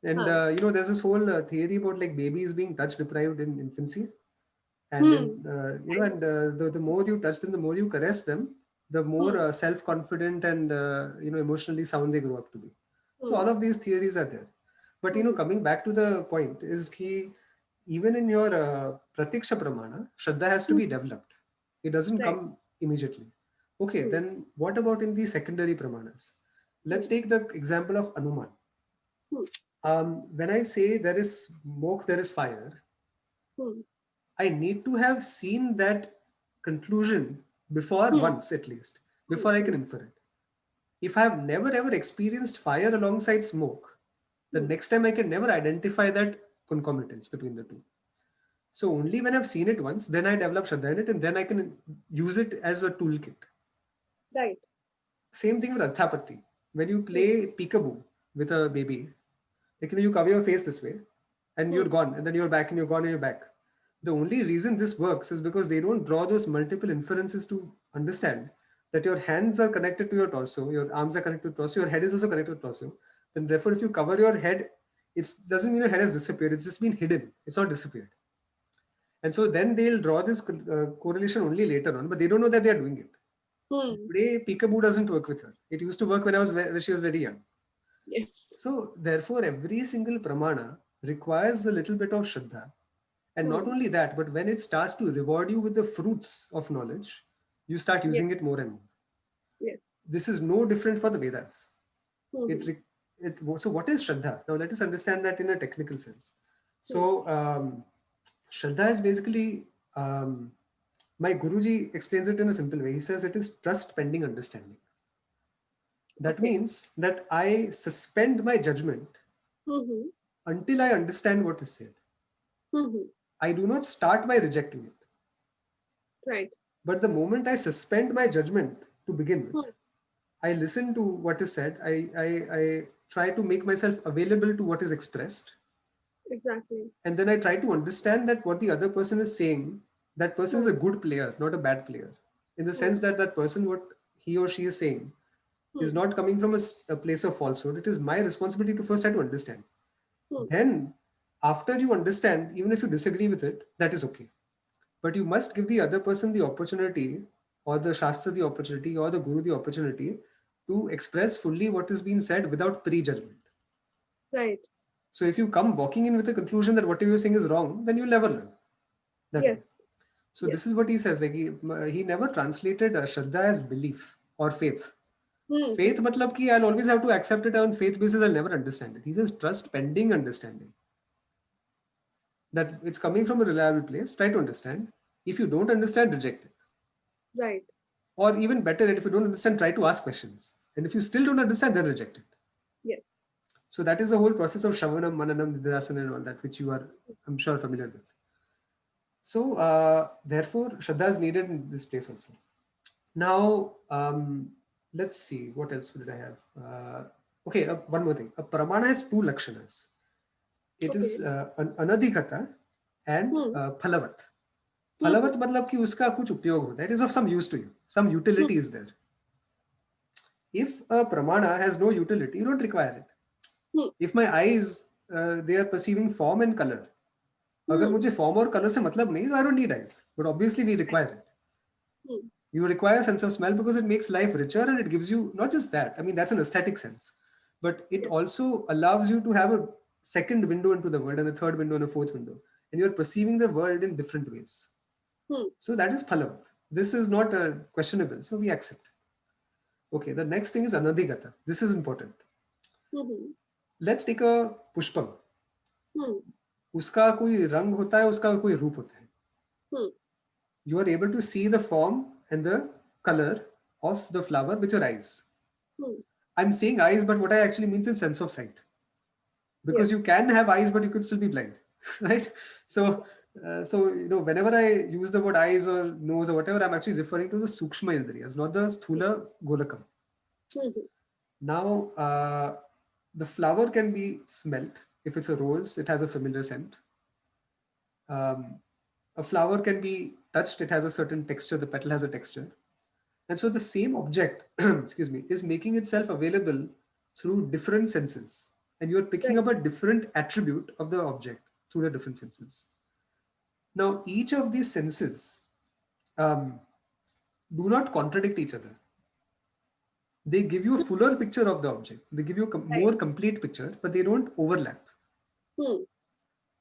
B: And you know, there's this whole theory about like babies being touch deprived in infancy. And then you know, and the more you touch them, the more you caress them, the more self-confident and you know, emotionally sound they grow up to be. So all of these theories are there. But you know, coming back to the point is key, even in your pratiksha pramana, shraddha has to be developed. It doesn't
A: Right.
B: come immediately. Okay, then what about in the secondary pramanas? Let's take the example of anuman. When I say there is smoke, there is fire, I need to have seen that conclusion before, once at least, before I can infer it. If I have never ever experienced fire alongside smoke, the next time I can never identify that concomitance between the two. So only when I've seen it once, then I develop Shraddha in it, and then I can use it as a toolkit.
A: Right.
B: Same thing with Adhyapati. When you play peekaboo with a baby, like, you know, you cover your face this way, and you're gone, and then you're back, and you're gone, and you're back. The only reason this works is because they don't draw those multiple inferences to understand that your hands are connected to your torso, your arms are connected to torso, your head is also connected to torso. Then therefore, if you cover your head, it doesn't mean your head has disappeared. It's just been hidden. It's not disappeared. And so then they'll draw this correlation only later on, but they don't know that they are doing it. Today, peekaboo doesn't work with her. It used to work when she was very young.
A: Yes.
B: So therefore, every single pramana requires a little bit of shraddha. And not only that, but when it starts to reward you with the fruits of knowledge, you start using it more and more.
A: Yes.
B: This is no different for the Vedas. So what is Shraddha? Now let us understand that in a technical sense. So Shraddha is basically, my Guruji explains it in a simple way. He says it is trust pending understanding. That means that I suspend my judgment until I understand what is said. I do not start by rejecting it.
A: Right.
B: But the moment I suspend my judgment to begin with, I listen to what is said. I try to make myself available to what is expressed.
A: Exactly.
B: And then I try to understand that what the other person is saying, that person is a good player, not a bad player. In the sense that that person, what he or she is saying, is not coming from a place of falsehood. It is my responsibility to first try to understand. Then, after you understand, even if you disagree with it, that is okay. But you must give the other person the opportunity, or the Shastra the opportunity, or the Guru the opportunity to express fully what is being said without prejudgment.
A: Right.
B: So if you come walking in with a conclusion that whatever you're saying is wrong, then you'll never learn.
A: Yes.
B: So this is what he says. Like he never translated Shraddha as belief or faith. Faith matlab ki I'll always have to accept it on faith basis. I'll never understand it. He says trust pending understanding. That it's coming from a reliable place. Try to understand. If you don't understand, reject it.
A: Right.
B: Or even better, if you don't understand, try to ask questions. And if you still don't understand, then reject it.
A: Yes.
B: So that is the whole process of Shravanam, Mananam, Nidrasana and all that, which you are, I'm sure, familiar with. So therefore, Shraddha is needed in this place also. Now, let's see, what else did I have? Okay, one more thing. A pramana has two lakshanas. It is anadhikata and phalavat. Phalavat matlab ki uska kuch upyog hota. It is of some use to you. Some utility is there. If a pramana has no utility, you don't require it. If my eyes, they are perceiving form and color. अगर मुझे form और color से मतलब नहीं, I don't need eyes. But obviously we require it. You require a sense of smell because it makes life richer and it gives you not just that. I mean, that's an aesthetic sense, but it also allows you to have a second window into the world and a third window and a fourth window. And you're perceiving the world in different ways. So that is phalavat. This is not questionable. So we accept. Okay, the next thing is anadhigata. This is important. Let's take a pushpam. उसका कोई रंग होता है, उसका कोई रूप होता है. You are able to see the form and the color of the flower with your eyes. I'm saying eyes, but what I actually means is sense of sight. Because you can have eyes, but you could still be blind, right? So whenever I use the word eyes or nose or whatever, I'm actually referring to the sukshma indriyas, not the sthula golakam. Now, the flower can be smelt. If it's a rose, it has a familiar scent. A flower can be touched. It has a certain texture. The petal has a texture. And so the same object, excuse me, is making itself available through different senses. And you're picking up a different attribute of the object through the different senses. Now, each of these senses do not contradict each other. They give you a fuller picture of the object. They give you a more complete picture, but they don't overlap.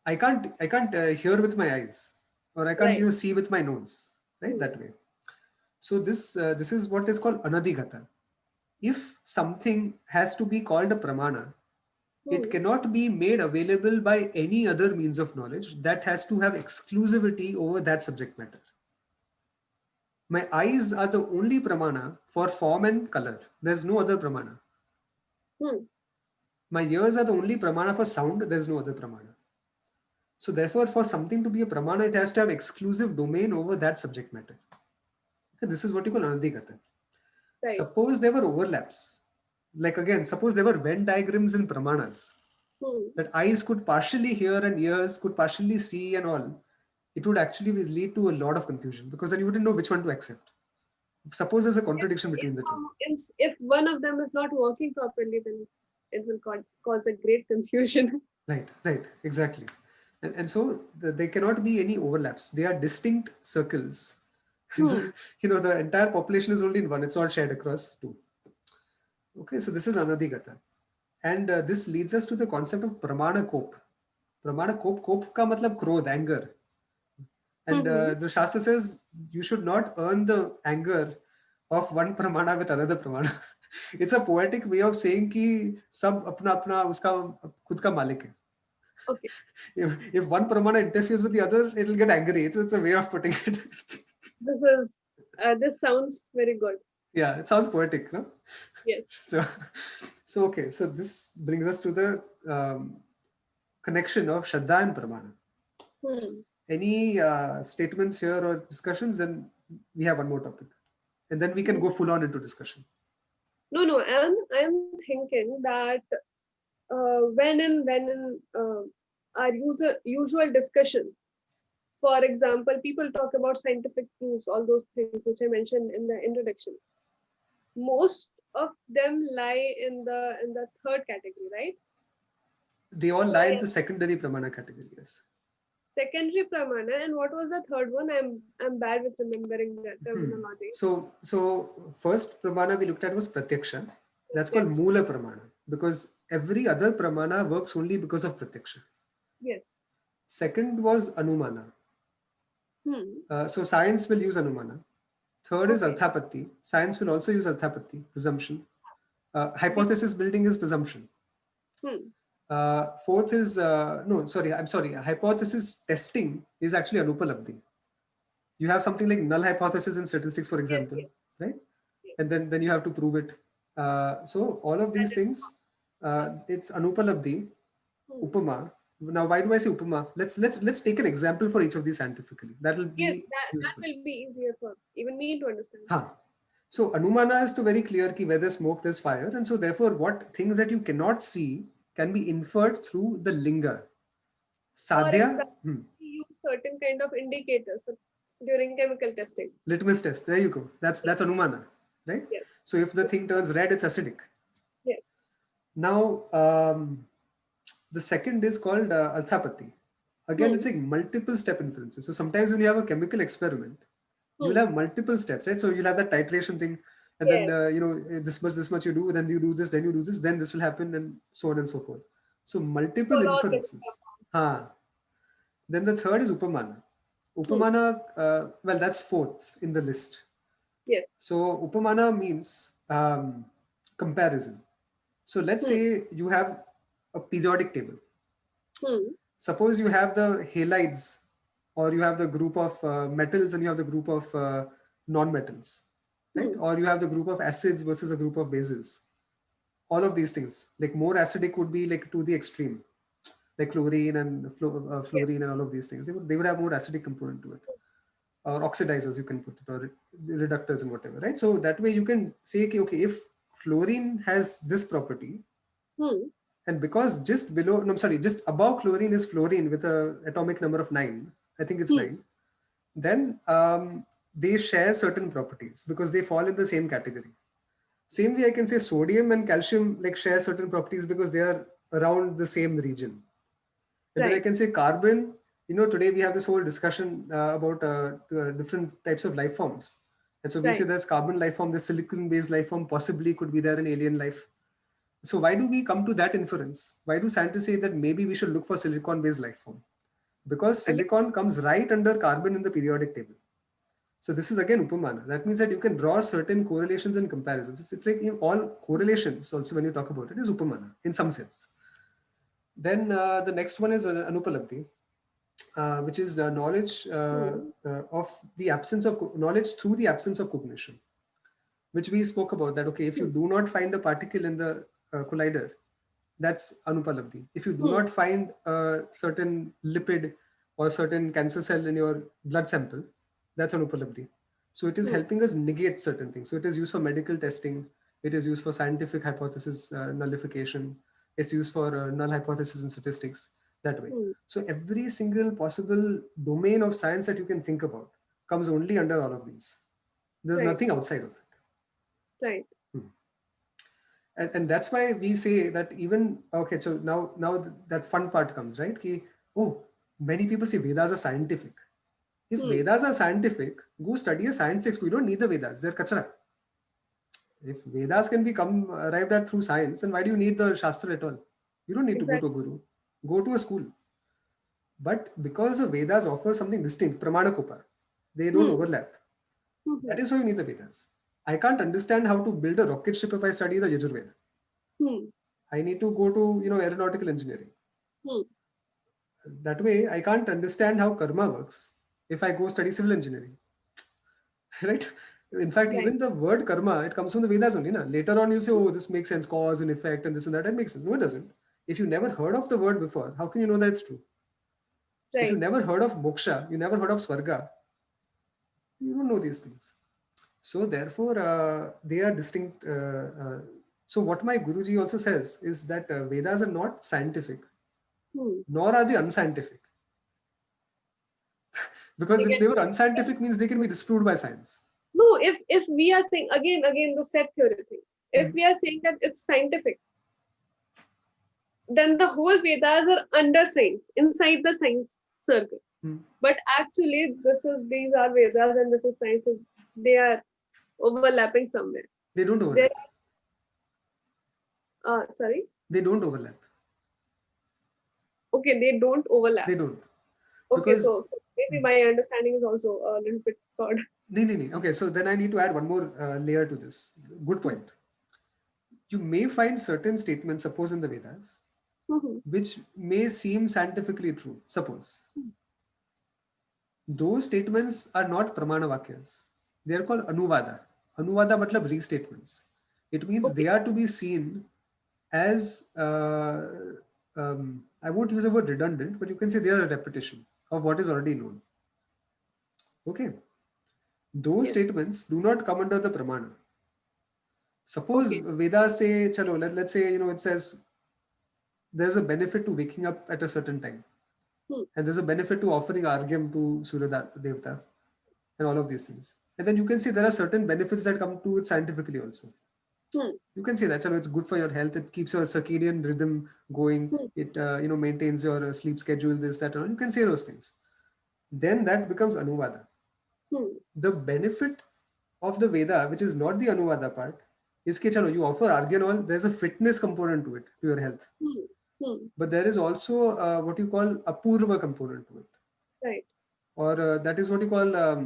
B: I can't hear with my eyes, or I can't see with my nose, right? That way. So this is what is called anadhigata. If something has to be called a pramana, it cannot be made available by any other means of knowledge. That has to have exclusivity over that subject matter. My eyes are the only pramana for form and color. There's no other pramana. My ears are the only pramana for sound. There's no other pramana. So therefore, for something to be a pramana, it has to have exclusive domain over that subject matter. Okay, this is what you call anadhigata. Suppose there were overlaps. Like again, suppose there were Venn diagrams in pramanas. That eyes could partially hear and ears could partially see and all. It would actually lead to a lot of confusion because then you wouldn't know which one to accept. Suppose there's a contradiction between the two.
A: If one of them is not working properly, then it will cause a great confusion.
B: Right, exactly. And so there cannot be any overlaps. They are distinct circles. The entire population is only in one. It's not shared across two. Okay, so this is anadhigata. And this leads us to the concept of pramana kop. Pramana kop ka matlab krodh, anger. And the Shastra says you should not earn the anger of one pramana with another pramana. It's a poetic way of saying ki sab apna uska khud ka malik hai.
A: Okay.
B: If one pramana interferes with the other, it will get angry. It's a way of putting it.
A: This sounds very good.
B: Yeah, it sounds poetic, no?
A: Yes.
B: So okay. So this brings us to the connection of Shraddha and Pramana. Any statements here or discussions? Then we have one more topic, and then we can go full on into discussion.
A: No. I'm thinking that when in our usual discussions, for example, people talk about scientific proofs, all those things which I mentioned in the introduction. Most of them lie in the third category, right?
B: They all lie in the secondary pramana category, yes.
A: Secondary pramana, and what was the third one? I'm bad with remembering the terminology.
B: So first pramana we looked at was pratyaksha. That's called mula pramana because every other pramana works only because of pratyaksha.
A: Yes.
B: Second was anumana. So science will use anumana. Third is arthapatti. Science will also use arthapatti, presumption. Hypothesis building is presumption. Fourth is hypothesis testing is actually anupalabdhi. You have something like null hypothesis in statistics, for
A: Yes,
B: example,
A: yes,
B: right?
A: yes.
B: And then you have to prove it. So all of
A: That
B: these
A: is
B: things, it's Anupalabdhi,
A: hmm.
B: Upama. Now, why do I say Upama? Let's take an example for each of these scientifically. That will
A: Yes,
B: be
A: that
B: useful.
A: will be easier for even me to understand.
B: Huh. So Anumana is to very clear ki where there's smoke, there's fire. And so therefore, what things that you cannot see can be inferred through the linga.
A: For
B: Sadhya,
A: example, we use certain kind of indicators during chemical testing.
B: litmus test. There you go. That's Anumana, right?
A: Yes,
B: So if the thing turns red, it's acidic.
A: yes.
B: Now, the second is called Arthapati. Again,
A: Hmm.
B: it's like multiple step inferences. So sometimes when you have a chemical experiment, you'll
A: Hmm.
B: have multiple steps, right? So you'll have that titration thing, and then
A: Yes.
B: this much you do, then you do this, then you do this, then this will happen, and so on and so forth. So
A: For
B: multiple
A: all getting
B: inferences. Ha. Then the third is Upamana.
A: hmm.
B: Upamana, well, that's fourth in the list.
A: Yes.
B: So Upamana means comparison. So let's
A: Hmm.
B: say you have a periodic table.
A: Hmm.
B: Suppose you have the halides, or you have the group of metals and you have the group of non-metals, right?
A: Hmm.
B: Or you have the group of acids versus a group of bases. All of these things, like more acidic would be like to the extreme, like chlorine and
A: Yes.
B: fluorine and all of these things. They would have more acidic component to it, or oxidizers you can put it, or reductors and whatever, right? So that way you can say, okay, if fluorine has this property,
A: Hmm.
B: and because just below, no, I'm sorry, just above chlorine is fluorine with a atomic number of 9, I think it's
A: Hmm.
B: 9, then they share certain properties because they fall in the same category. Same way I can say sodium and calcium like share certain properties because they are around the same region. And then I
A: Right.
B: can say carbon, today we have this whole discussion about different types of life forms. And so we say
A: Right.
B: there's carbon life form, there's silicon based life form, possibly could be there in alien life. So why do we come to that inference? Why do scientists say that maybe we should look for silicon based life form? Because
A: Again.
B: silicon comes right under carbon in the periodic table. So this is again Upamana. That means that you can draw certain correlations and comparisons. It's like in all correlations also when you talk about it is Upamana in some sense. Then the next one is Anupalabdhi, which is knowledge
A: Hmm.
B: of the absence of knowledge through the absence of cognition, which we spoke about that, okay, if you
A: Hmm.
B: do not find a particle in the collider, that's Anupalabdhi. If you do
A: Hmm.
B: not find a certain lipid or certain cancer cell in your blood sample, that's Anupalabdhi. So it is
A: Hmm.
B: helping us negate certain things. So it is used for medical testing. It is used for scientific hypothesis nullification. It's used for null hypothesis in statistics that way.
A: Hmm.
B: So every single possible domain of science that you can think about comes only under all of these. There's
A: Right.
B: nothing outside of it.
A: Right.
B: Hmm. And that's why we say that even okay, so now that fun part comes, right? Ki, oh, many people say Vedas are scientific. If
A: Hmm.
B: Vedas are scientific, go study a science text. We don't need the Vedas, they're kachra. If Vedas can become arrived at through science, then why do you need the Shastra at all? You don't need to go to a
A: Exactly.
B: guru. Go to a school. But because the Vedas offer something distinct, Pramanakopa, they don't
A: Hmm.
B: overlap.
A: Hmm.
B: That is why you need the Vedas. I can't understand how to build a rocket ship if I study the Yajurveda.
A: Hmm.
B: I need to go to aeronautical engineering.
A: Hmm.
B: That way, I can't understand how karma works if I go study civil engineering, right? In fact,
A: Right.
B: even the word karma, it comes from the Vedas only. Na? Later on, you'll say, oh, this makes sense, cause and effect, and this and that. That makes sense. No, it doesn't. If you never heard of the word before, how can you know that it's true? If you
A: Right.
B: never heard of moksha, you never heard of swarga, you don't know these things. So therefore, they are distinct. So what my Guruji also says is that Vedas are not scientific,
A: Hmm.
B: nor are they unscientific. Because if
A: Again.
B: they were unscientific, means they can be disproved by science.
A: No, if we are saying again the set theory thing, if
B: Hmm.
A: we are saying that it's scientific, then the whole Vedas are under science, inside the science circle.
B: Hmm.
A: But actually, these are Vedas and this is science. They are overlapping somewhere.
B: They don't
A: They
B: overlap.
A: sorry.
B: They don't overlap.
A: Okay, they don't overlap.
B: They don't.
A: Okay,
B: Because,
A: so maybe my understanding is also a little bit odd.
B: no, no, no. Okay, so then I need to add one more layer to this. Good point. You may find certain statements, suppose in the Vedas, which may seem scientifically true. Suppose those statements are not pramana vakyas. They are called anuvada. Anuvada matlab restatements. It means
A: Okay.
B: they are to be seen as, I won't use the word redundant, but you can say they are a repetition of what is already known. Okay. Those
A: Yes.
B: statements do not come under the pramana. Suppose
A: Okay.
B: Vedas say, chalo, let's say, it says there's a benefit to waking up at a certain time.
A: Hmm.
B: And there's a benefit to offering argyam to Surya Devata and all of these things. And then you can see there are certain benefits that come to it scientifically also.
A: Hmm.
B: You can say that, chalo, it's good for your health. It keeps your circadian rhythm going.
A: Hmm.
B: It maintains your sleep schedule, this, that, and all. You can say those things. Then that becomes Anuvada.
A: Hmm.
B: The benefit of the Veda, which is not the Anuvada part, is that chalo, you offer argya and all, there's a fitness component to it, to your health.
A: Hmm. Hmm.
B: But there is also what you call a purva component to it.
A: Right.
B: Or that is what you call uh,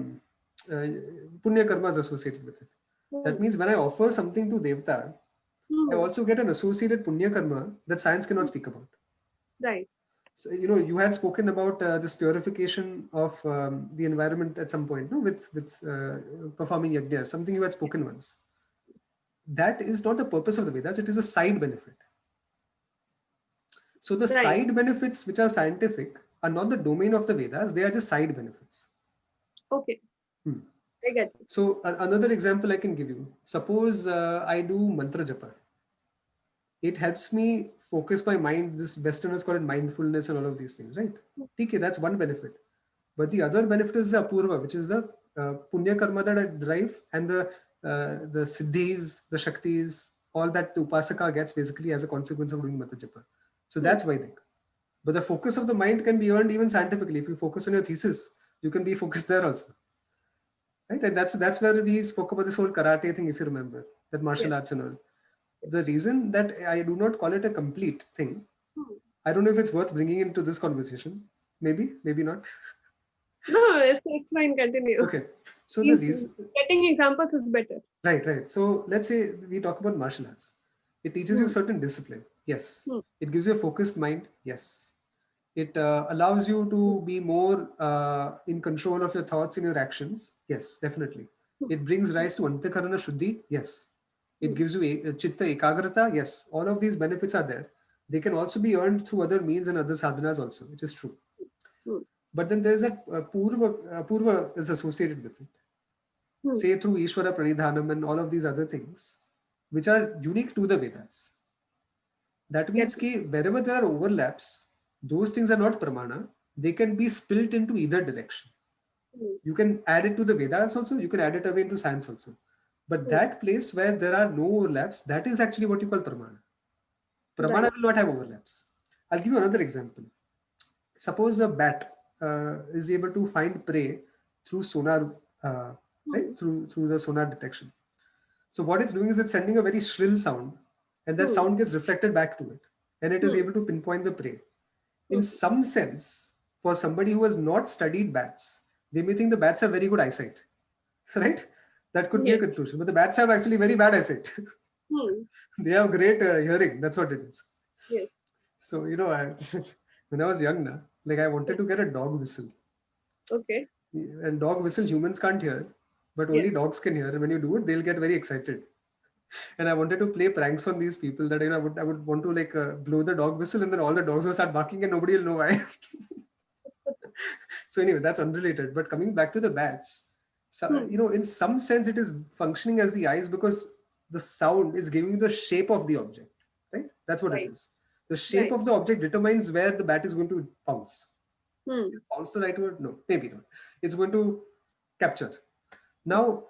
B: punya karmas associated with it. That
A: Hmm.
B: means when I offer something to Devta, I
A: Hmm.
B: also get an associated punya karma that science cannot speak about.
A: Right.
B: So, you had spoken about this purification of the environment at some point, no, with performing yajna, something you had spoken once. That is not the purpose of the Vedas; it is a side benefit. So the
A: Right.
B: side benefits, which are scientific, are not the domain of the Vedas; they are just side benefits.
A: Okay.
B: Hmm.
A: I get it.
B: So another example I can give you. Suppose I do mantra japa. It helps me focus my mind. This Westerners call it mindfulness and all of these things, right? Okay, that's one benefit. But the other benefit is the apurva, which is the punya karma that I derive, and the siddhis, the shaktis, all that the upasaka gets basically as a consequence of doing mantra japa. So
A: Hmm.
B: that's Vedic. But the focus of the mind can be earned even scientifically. If you focus on your thesis, you can be focused there also. Right? And that's where we spoke about this whole karate thing, if you remember, that
A: Yes.
B: martial arts and all. The reason that I do not call it a complete thing,
A: Hmm.
B: I don't know if it's worth bringing into this conversation. Maybe, maybe not.
A: No, it's fine. Continue.
B: Okay. So the
A: Means
B: reason,
A: getting examples is better.
B: right, right. So let's say we talk about martial arts. It teaches you
A: Hmm.
B: certain discipline. Yes.
A: Hmm.
B: It gives you a focused mind. Yes. It allows you to be more in control of your thoughts and your actions. Yes, definitely.
A: Hmm.
B: It brings rise to antakarana shuddhi. Yes. It
A: Hmm.
B: gives you chitta ekagrata. Yes. All of these benefits are there. They can also be earned through other means and other sadhanas also. It is true.
A: Hmm.
B: But then there's that purva is associated with it.
A: Hmm.
B: Say through Ishvara Pranidhanam and all of these other things, which are unique to the Vedas. That
A: Get
B: means
A: it.
B: that wherever there are overlaps, those things are not pramana. They can be spilt into either direction.
A: Hmm.
B: You can add it to the Vedas also, you can add it away into science also. But
A: Hmm.
B: that place where there are no overlaps, that is actually what you call pramana. Pramana
A: Right.
B: will not have overlaps. I'll give you another example. Suppose a bat is able to find prey through sonar,
A: Hmm.
B: right? Through the sonar detection. So what it's doing is it's sending a very shrill sound, and that
A: Hmm.
B: sound gets reflected back to it, and it is
A: Hmm.
B: able to pinpoint the prey. In
A: Hmm.
B: some sense, for somebody who has not studied bats, they may think the bats have very good eyesight, right? That could be a
A: Yes.
B: conclusion. But the bats have actually very bad eyesight.
A: Hmm.
B: They have great hearing. That's what it is.
A: Yes.
B: So when I was young, like I wanted
A: Hmm.
B: to get a dog whistle,
A: Okay.
B: and dog whistle humans can't hear, but
A: Yes.
B: only dogs can hear. And when you do it, they'll get very excited. And I wanted to play pranks on these people that I would want to like blow the dog whistle, and then all the dogs will start barking and nobody will know why. So anyway, that's unrelated. But coming back to the bats, so,
A: Hmm.
B: in some sense, it is functioning as the eyes because the sound is giving you the shape of the object, right? That's what it
A: Right.
B: is. The shape
A: Right.
B: of the object determines where the bat is going to pounce.
A: Hmm.
B: Pounce the right word? No, maybe not. It's going to capture. Now,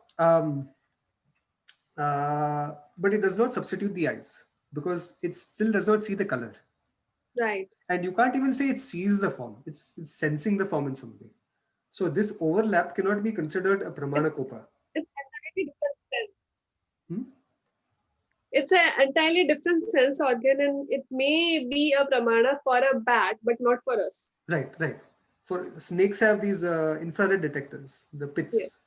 B: but it does not substitute the eyes because it still does not see the color.
A: Right.
B: And you can't even say it sees the form, it's sensing the form in some way. So this overlap cannot be considered a pramana
A: It's
B: kopa.
A: it's entirely different sense.
B: Hmm?
A: It's an entirely different sense organ, and it may be a pramana for a bat, but not for us.
B: Right, right. For snakes have these infrared detectors, the
A: Yes.
B: pits,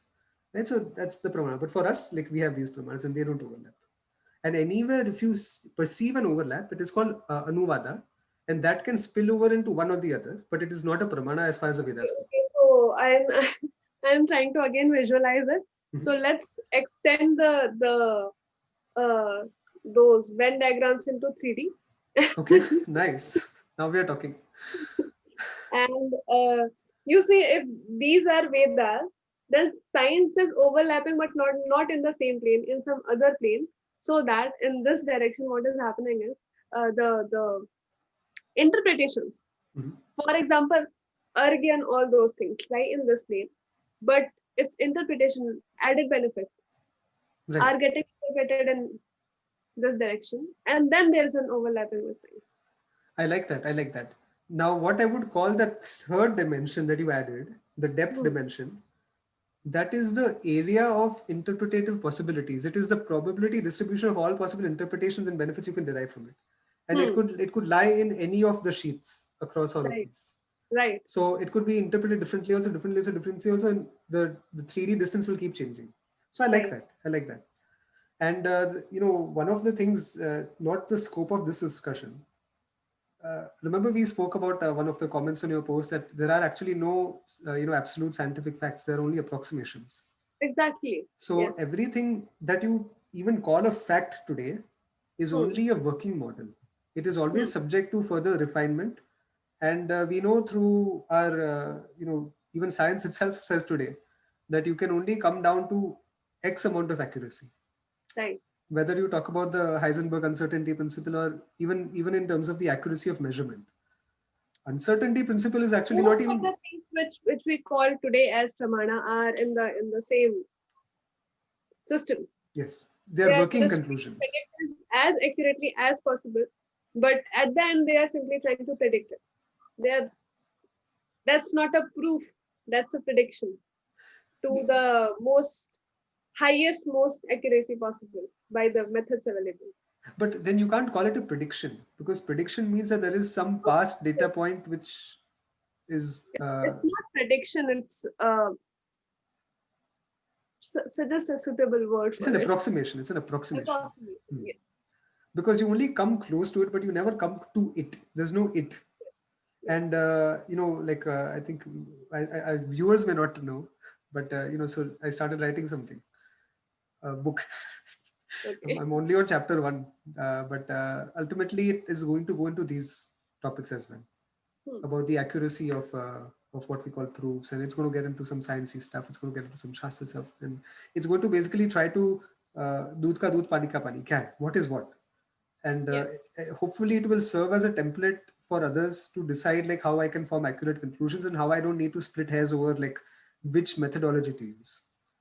B: right? So that's the pramana. But for us, like we have these pramanas and they don't overlap. And anywhere, if you perceive an overlap, it is called anuvada, and that can spill over into one or the other, but it is not a pramana as far as the
A: Okay.
B: Vedas go.
A: Okay. So So I'm I'm trying to again visualize it. So let's extend the those Venn diagrams into 3D.
B: Okay, nice. Now we are talking.
A: And you see, if these are Vedas, then science is overlapping, but not in the same plane, in some other plane. So that in this direction, what is happening is the interpretations.
B: Mhm.
A: For example, Argya and all those things lie in this plane, but its interpretation, added benefits
B: Right.
A: are getting interpreted in this direction, and then there is an overlapping with things.
B: I like that. I like that. Now, what I would call the third dimension that you added, the depth
A: Hmm.
B: dimension, that is the area of interpretative possibilities. It is the probability distribution of all possible interpretations and benefits you can derive from it. And
A: Hmm.
B: it could lie in any of the sheets across all of
A: Right.
B: these.
A: Right.
B: So it could be interpreted differently also, and the 3D distance will keep changing. So I like
A: Right.
B: that. I like that. And one of the things, not the scope of this discussion. Remember we spoke about one of the comments on your post that there are actually no absolute scientific facts. There are only approximations.
A: Exactly.
B: So
A: Yes.
B: everything that you even call a fact today is
A: Hmm.
B: only a working model. It is always
A: Hmm.
B: subject to further refinement, and we know through our even science itself says today that you can only come down to X amount of accuracy.
A: Right.
B: Whether you talk about the Heisenberg uncertainty principle or even in terms of the accuracy of measurement, uncertainty principle is actually not
A: Most of
B: even.
A: the things which we call today as pramana are in the same system.
B: Yes, they
A: They
B: are
A: are
B: working
A: just trying to
B: conclusions.
A: predict this as accurately as possible, but at the end they are simply trying to predict it. They are That's not a proof. That's a prediction to the most accuracy possible by the methods available.
B: But then you can't call it a prediction, because prediction means that there is some past data point which is
A: It's not prediction. It's suggest a suitable word
B: it's
A: for
B: an
A: it.
B: approximation. It's an approximation.
A: Approximation.
B: Hmm.
A: Yes.
B: Because you only come close to it, but you never come to it. There's no it.
A: Yes.
B: And I think viewers may not know, but so I started writing something, a book.
A: Okay.
B: I'm only on chapter 1, but ultimately it is going to go into these topics as well,
A: Hmm.
B: about the accuracy of what we call proofs, and it's going to get into some sciencey stuff. It's going to get into some shastra stuff, and it's going to basically try to doodh ka doodh, pani ka pani, kya hai? What is what, and
A: Yes.
B: hopefully it will serve as a template for others to decide like how I can form accurate conclusions and how I don't need to split hairs over like which methodology to use.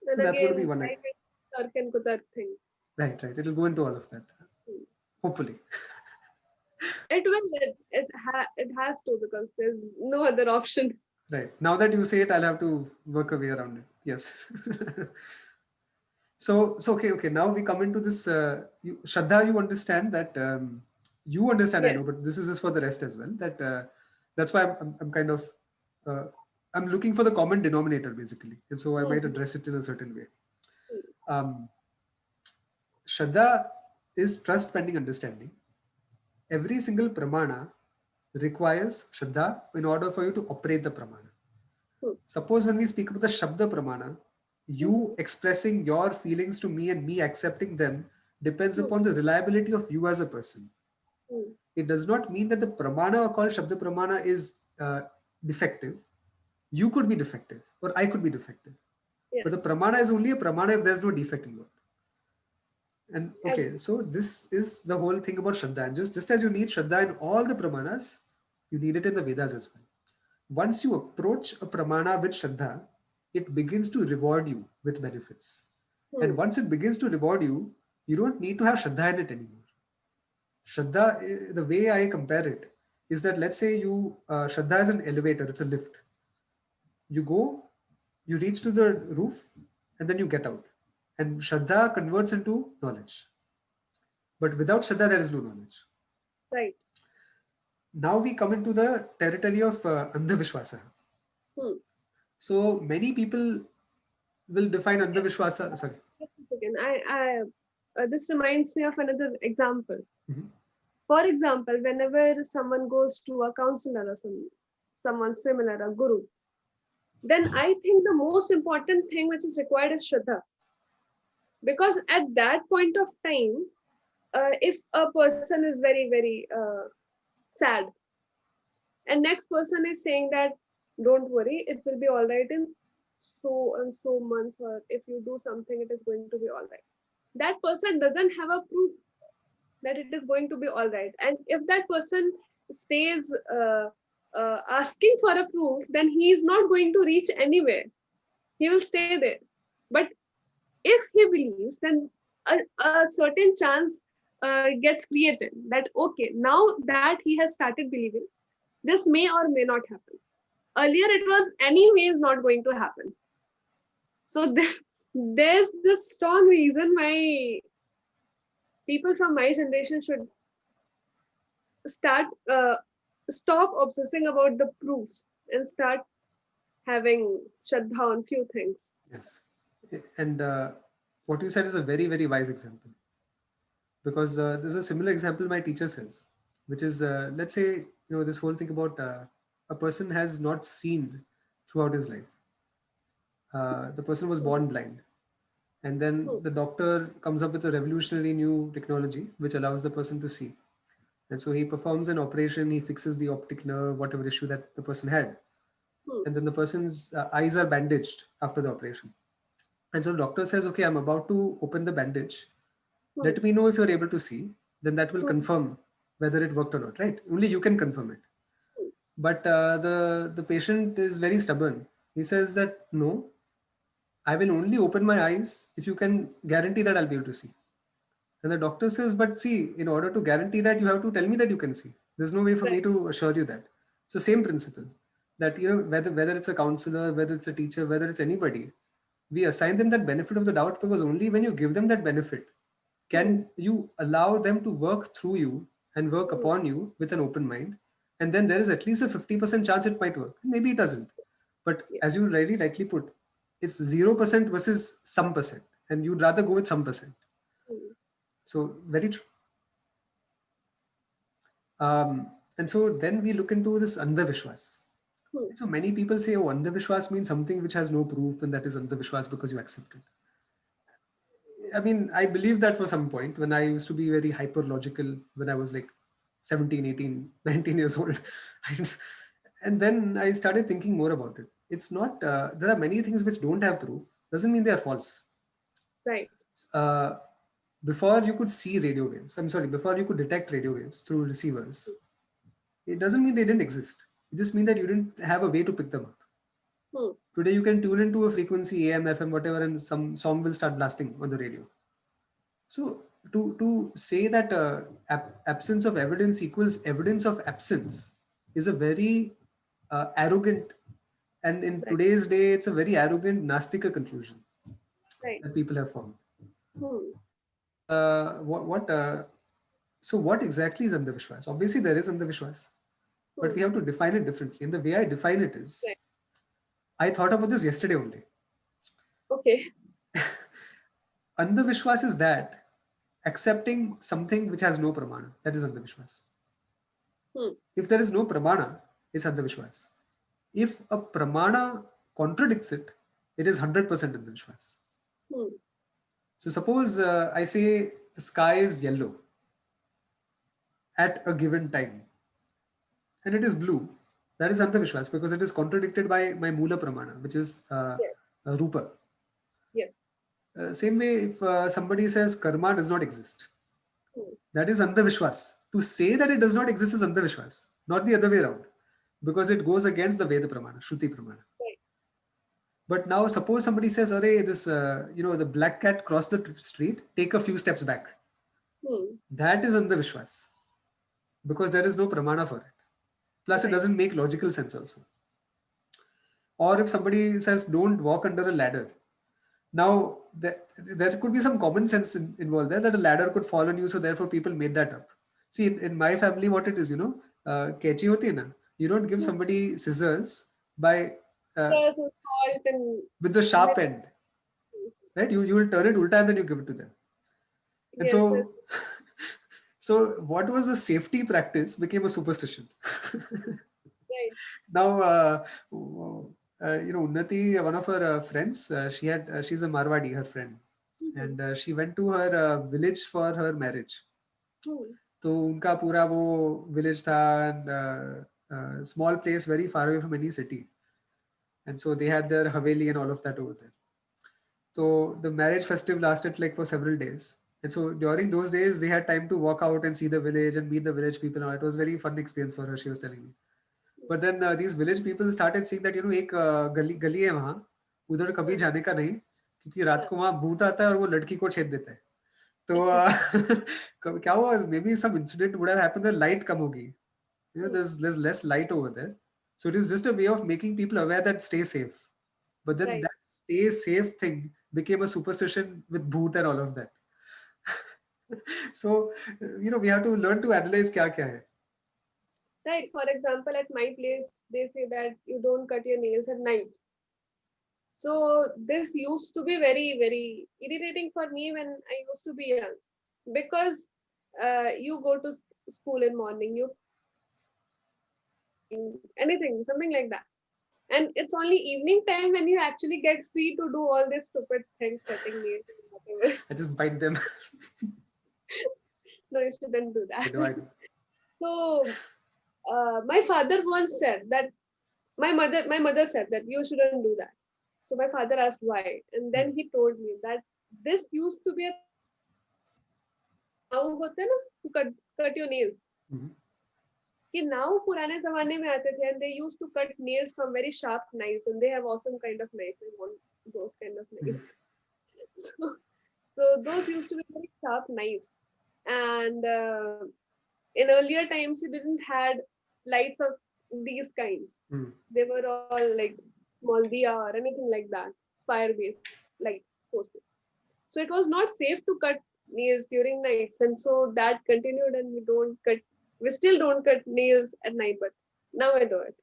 A: Then
B: So that's going to be
A: again,
B: one.
A: I get Turk and Kutark thing.
B: Right, right. It'll go into all of that.
A: Hmm.
B: Hopefully.
A: It will. It has to, because there's no other option.
B: Right. Now that you say it, I'll have to work a way around it. Yes. So okay. Now we come into this. Shraddha, you understand that. You understand, I
A: Yes.
B: know, but this is just for the rest as well. That's why I'm kind of. Uh, I'm looking for the common denominator basically, and so I might
A: Hmm.
B: address it in a certain way.
A: Hmm.
B: Um, Shraddha is trust pending understanding. Every single pramana requires Shraddha in order for you to operate the pramana.
A: Hmm.
B: Suppose when we speak about the Shabda Pramana, you
A: Hmm.
B: expressing your feelings to me and me accepting them depends
A: Hmm.
B: upon the reliability of you as a person.
A: Hmm.
B: It does not mean that the Pramana called Shabda Pramana is defective. You could be defective or I could be defective. But
A: Yes.
B: the Pramana is only a Pramana if there's no defect involved. And okay,
A: Agree.
B: so this is the whole thing about Shraddha. And just as you need Shraddha in all the Pramanas, you need it in the Vedas as well. Once you approach a pramana with Shraddha, it begins to reward you with benefits.
A: Hmm.
B: And once it begins to reward you, you don't need to have Shraddha in it anymore. Shraddha, the way I compare it is that let's say Shraddha is an elevator, it's a lift. You go, you reach to the roof, and then you get out. And Shraddha converts into knowledge. But without Shraddha, there is no knowledge.
A: Right.
B: Now we come into the territory of Andhavishwasa.
A: Hmm.
B: So many people will define Andhavishwasa. Sorry.
A: Just a second. This reminds me of another example.
B: Mhm.
A: For example, whenever someone goes to a counselor or someone similar, a guru, then I think the most important thing which is required is Shraddha. Because at that point of time, if a person is very, very sad, and next person is saying that don't worry, it will be all right in so and so months, or if you do something, it is going to be all right. That person doesn't have a proof that it is going to be all right. And if that person stays asking for a proof, then he is not going to reach anywhere. He will stay there. But if he believes, then a certain chance gets created that okay, now that he has started believing, this may or may not happen. Earlier, it was anyways not going to happen. So there's this strong reason why people from my generation should start stop obsessing about the proofs and start having shraddha on few things.
B: Yes. And what you said is a very, very wise example. Because there's a similar example my teacher says, which is, let's say, this whole thing about a person has not seen throughout his life. The person was born blind. And then the doctor comes up with a revolutionary new technology which allows the person to see. And so he performs an operation, he fixes the optic nerve, whatever issue that the person had. And then the person's eyes are bandaged after the operation. And so the doctor says, okay, I'm about to open the bandage. Let me know if you're able to see. Then that will confirm whether it worked or not, right? Only you can confirm it. But the patient is very stubborn. He says that, no, I will only open my eyes if you can guarantee that I'll be able to see. And the doctor says, but see, in order to guarantee that, you have to tell me that you can see. There's no way for me to assure you that. So same principle, that whether it's a counselor, whether it's a teacher, whether it's anybody, we assign them that benefit of the doubt, because only when you give them that benefit can you allow them to work through you and work upon you with an open mind. And then there is at least a 50% chance it might work. Maybe it doesn't. But as you very rightly put, it's 0% versus some percent. And you'd rather go with some percent. So very true. And so then we look into this Andhavishwas. So many people say, oh, Andhavishwas means something which has no proof, and that is Andhavishwas because you accept it. I mean, I believe that for some point when I used to be very hyper logical when I was like 17, 18, 19 years old. And then I started thinking more about it. It's not, there are many things which don't have proof, doesn't mean they are false.
A: Right.
B: Before you could see radio waves, before you could detect radio waves through receivers, it doesn't mean they didn't exist. It just means that you didn't have a way to pick them up. Today you can tune into a frequency, AM, FM, whatever, and some song will start blasting on the radio. So to say that absence of evidence equals evidence of absence is a very arrogant, and in today's day, it's a very arrogant Nastika conclusion that people have formed. So what exactly is Andhavishwas? Obviously, there is Andhavishwas, but we have to define it differently. And the way I define it is, I thought about this yesterday only.
A: Okay.
B: Andhavishwas is that accepting something which has no pramana. That is Andhavishwas. If there is no pramana, it's Andhavishwas. If a pramana contradicts it, it is 100% Andhavishwas. So suppose I say the sky is yellow at a given time and it is blue. That is Andhavishwas because it is contradicted by my Mula Pramana, which is Rupa.
A: Yes.
B: Same way, if somebody says karma does not exist, that is Andhavishwas. To say that it does not exist is Andhavishwas, not the other way around, because it goes against the Veda Pramana, Shruti Pramana. But now suppose somebody says, "Arey, this, the black cat crossed the street, take a few steps back." That is Andhavishwas because there is no pramana for it. Plus, it doesn't make logical sense also. Or if somebody says, "Don't walk under a ladder," now there could be some common sense involved there that a ladder could fall on you, so therefore people made that up. See, in my family, what it is, kechi hoti na. You don't give somebody scissors by with the sharp end, right? You will turn it ulta and then you give it to them. And so what was a safety practice became a superstition. Now Unnati, one of her friends, she's a Marwadi, her friend, and she went to her village for her marriage.
A: Hmm.
B: तो उनका पूरा वो village था, and small place very far away from any city, and so they had their haveli and all of that over there. So the marriage festive lasted like for several days. And so during those days, they had time to walk out and see the village and meet the village people. And it was a very fun experience for her, she was telling me. But then these village people started saying that, एक गली है वहाँ, उधर कभी जाने का नहीं, क्योंकि रात को वहाँ भूत आता है और वो लड़की को छेद देता है. तो क्या हुआ, maybe some incident would have happened, the light कम होगी. There's less light over there. So it is just a way of making people aware that stay safe. But then
A: Right.
B: that stay safe thing became a superstition with bhoot and all of that. So, we have to learn to analyze kya kya hai.
A: Right. For example, at my place, they say that you don't cut your nails at night. So this used to be very, very irritating for me when I used to be young, because you go to school in morning, you anything, something like that, and it's only evening time when you actually get free to do all these stupid things, cutting nails and whatever.
B: I just bite them.
A: No, you shouldn't do that.
B: I know.
A: So my father once said that my mother said that you shouldn't do that. So my father asked why, and then he told me that this used to be a now होते हैं ना to cut your nails.
B: Mhm.
A: कि now पुराने जमाने में आते थे and they used to cut nails from very sharp knives, and they have awesome kind of knives. I want those kind of knives. So those used to be very sharp knives, and in earlier times you didn't had lights of these kinds.
B: Mm.
A: They were all like small diya or anything like that, fire based light sources. So it was not safe to cut nails during nights, and so that continued, and we still don't cut nails at night, but now I do it.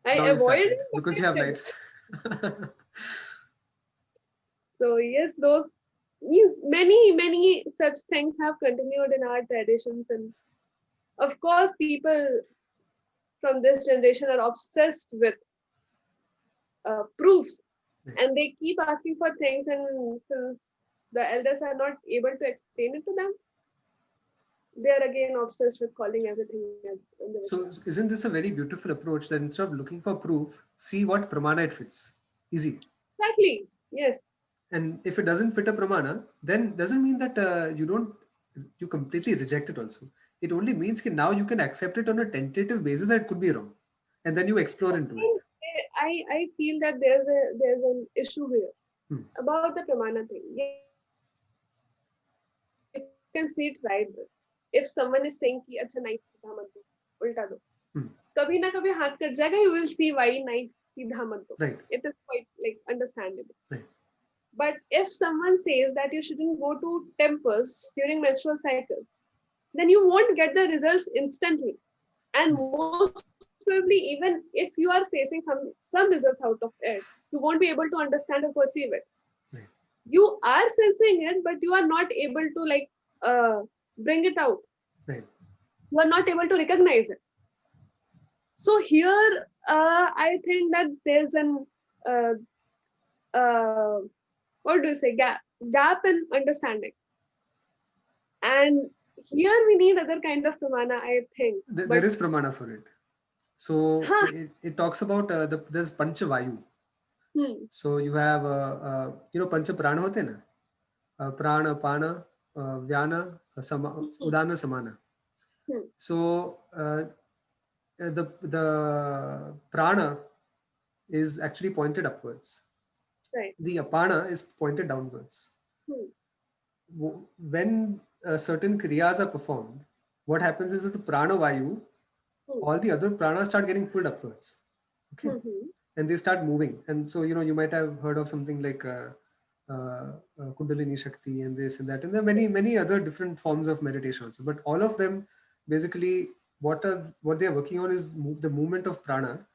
A: I
B: Now you
A: avoid
B: started
A: it, but
B: because
A: I
B: you have
A: still do.
B: lights.
A: So yes, those means many such things have continued in our traditions, and of course people from this generation are obsessed with proofs, and they keep asking for things, and since the elders are not able to explain it to them, they are again obsessed with calling everything as
B: So
A: individual.
B: isn't this a very beautiful approach, that instead of looking for proof, see what pramana it fits? Easy.
A: Exactly. Yes.
B: And if it doesn't fit a pramana, then doesn't mean that you completely reject it also. It only means that now you can accept it on a tentative basis that it could be wrong. And then you explore into it.
A: I feel that there's an issue here about the pramana thing. You can see it right there. If someone is saying कि अच्छा knife सीधा मत दो, उल्टा दो, कभी ना कभी हाथ कट जाएगा. You will see why knife सीधा मत दो.
B: Right.
A: It is quite like understandable.
B: Right.
A: But if someone says that you shouldn't go to temples during menstrual cycles, then you won't get the results instantly. And most probably, even if you are facing some results out of it, you won't be able to understand or perceive it.
B: Right.
A: You are sensing it, but you are not able to like bring it out.
B: Right.
A: You are not able to recognize it. So here, I think that there's an what do you say, gap in understanding, and here we need other kind of pramana, I think.
B: There is pramana for it. So it talks about there's pancha vayu. So you have pancha prana hote na, prana, apana, vyana, udana, samana. So the prana is actually pointed upwards.
A: Right.
B: The apana is pointed downwards. When certain kriyas are performed, what happens is that the prana vayu, all the other pranas start getting pulled upwards. Okay. And they start moving. And so, you might have heard of something like Kundalini Shakti and this and that. And there are many other different forms of meditation also. But all of them, basically, what they are working on is the movement of prana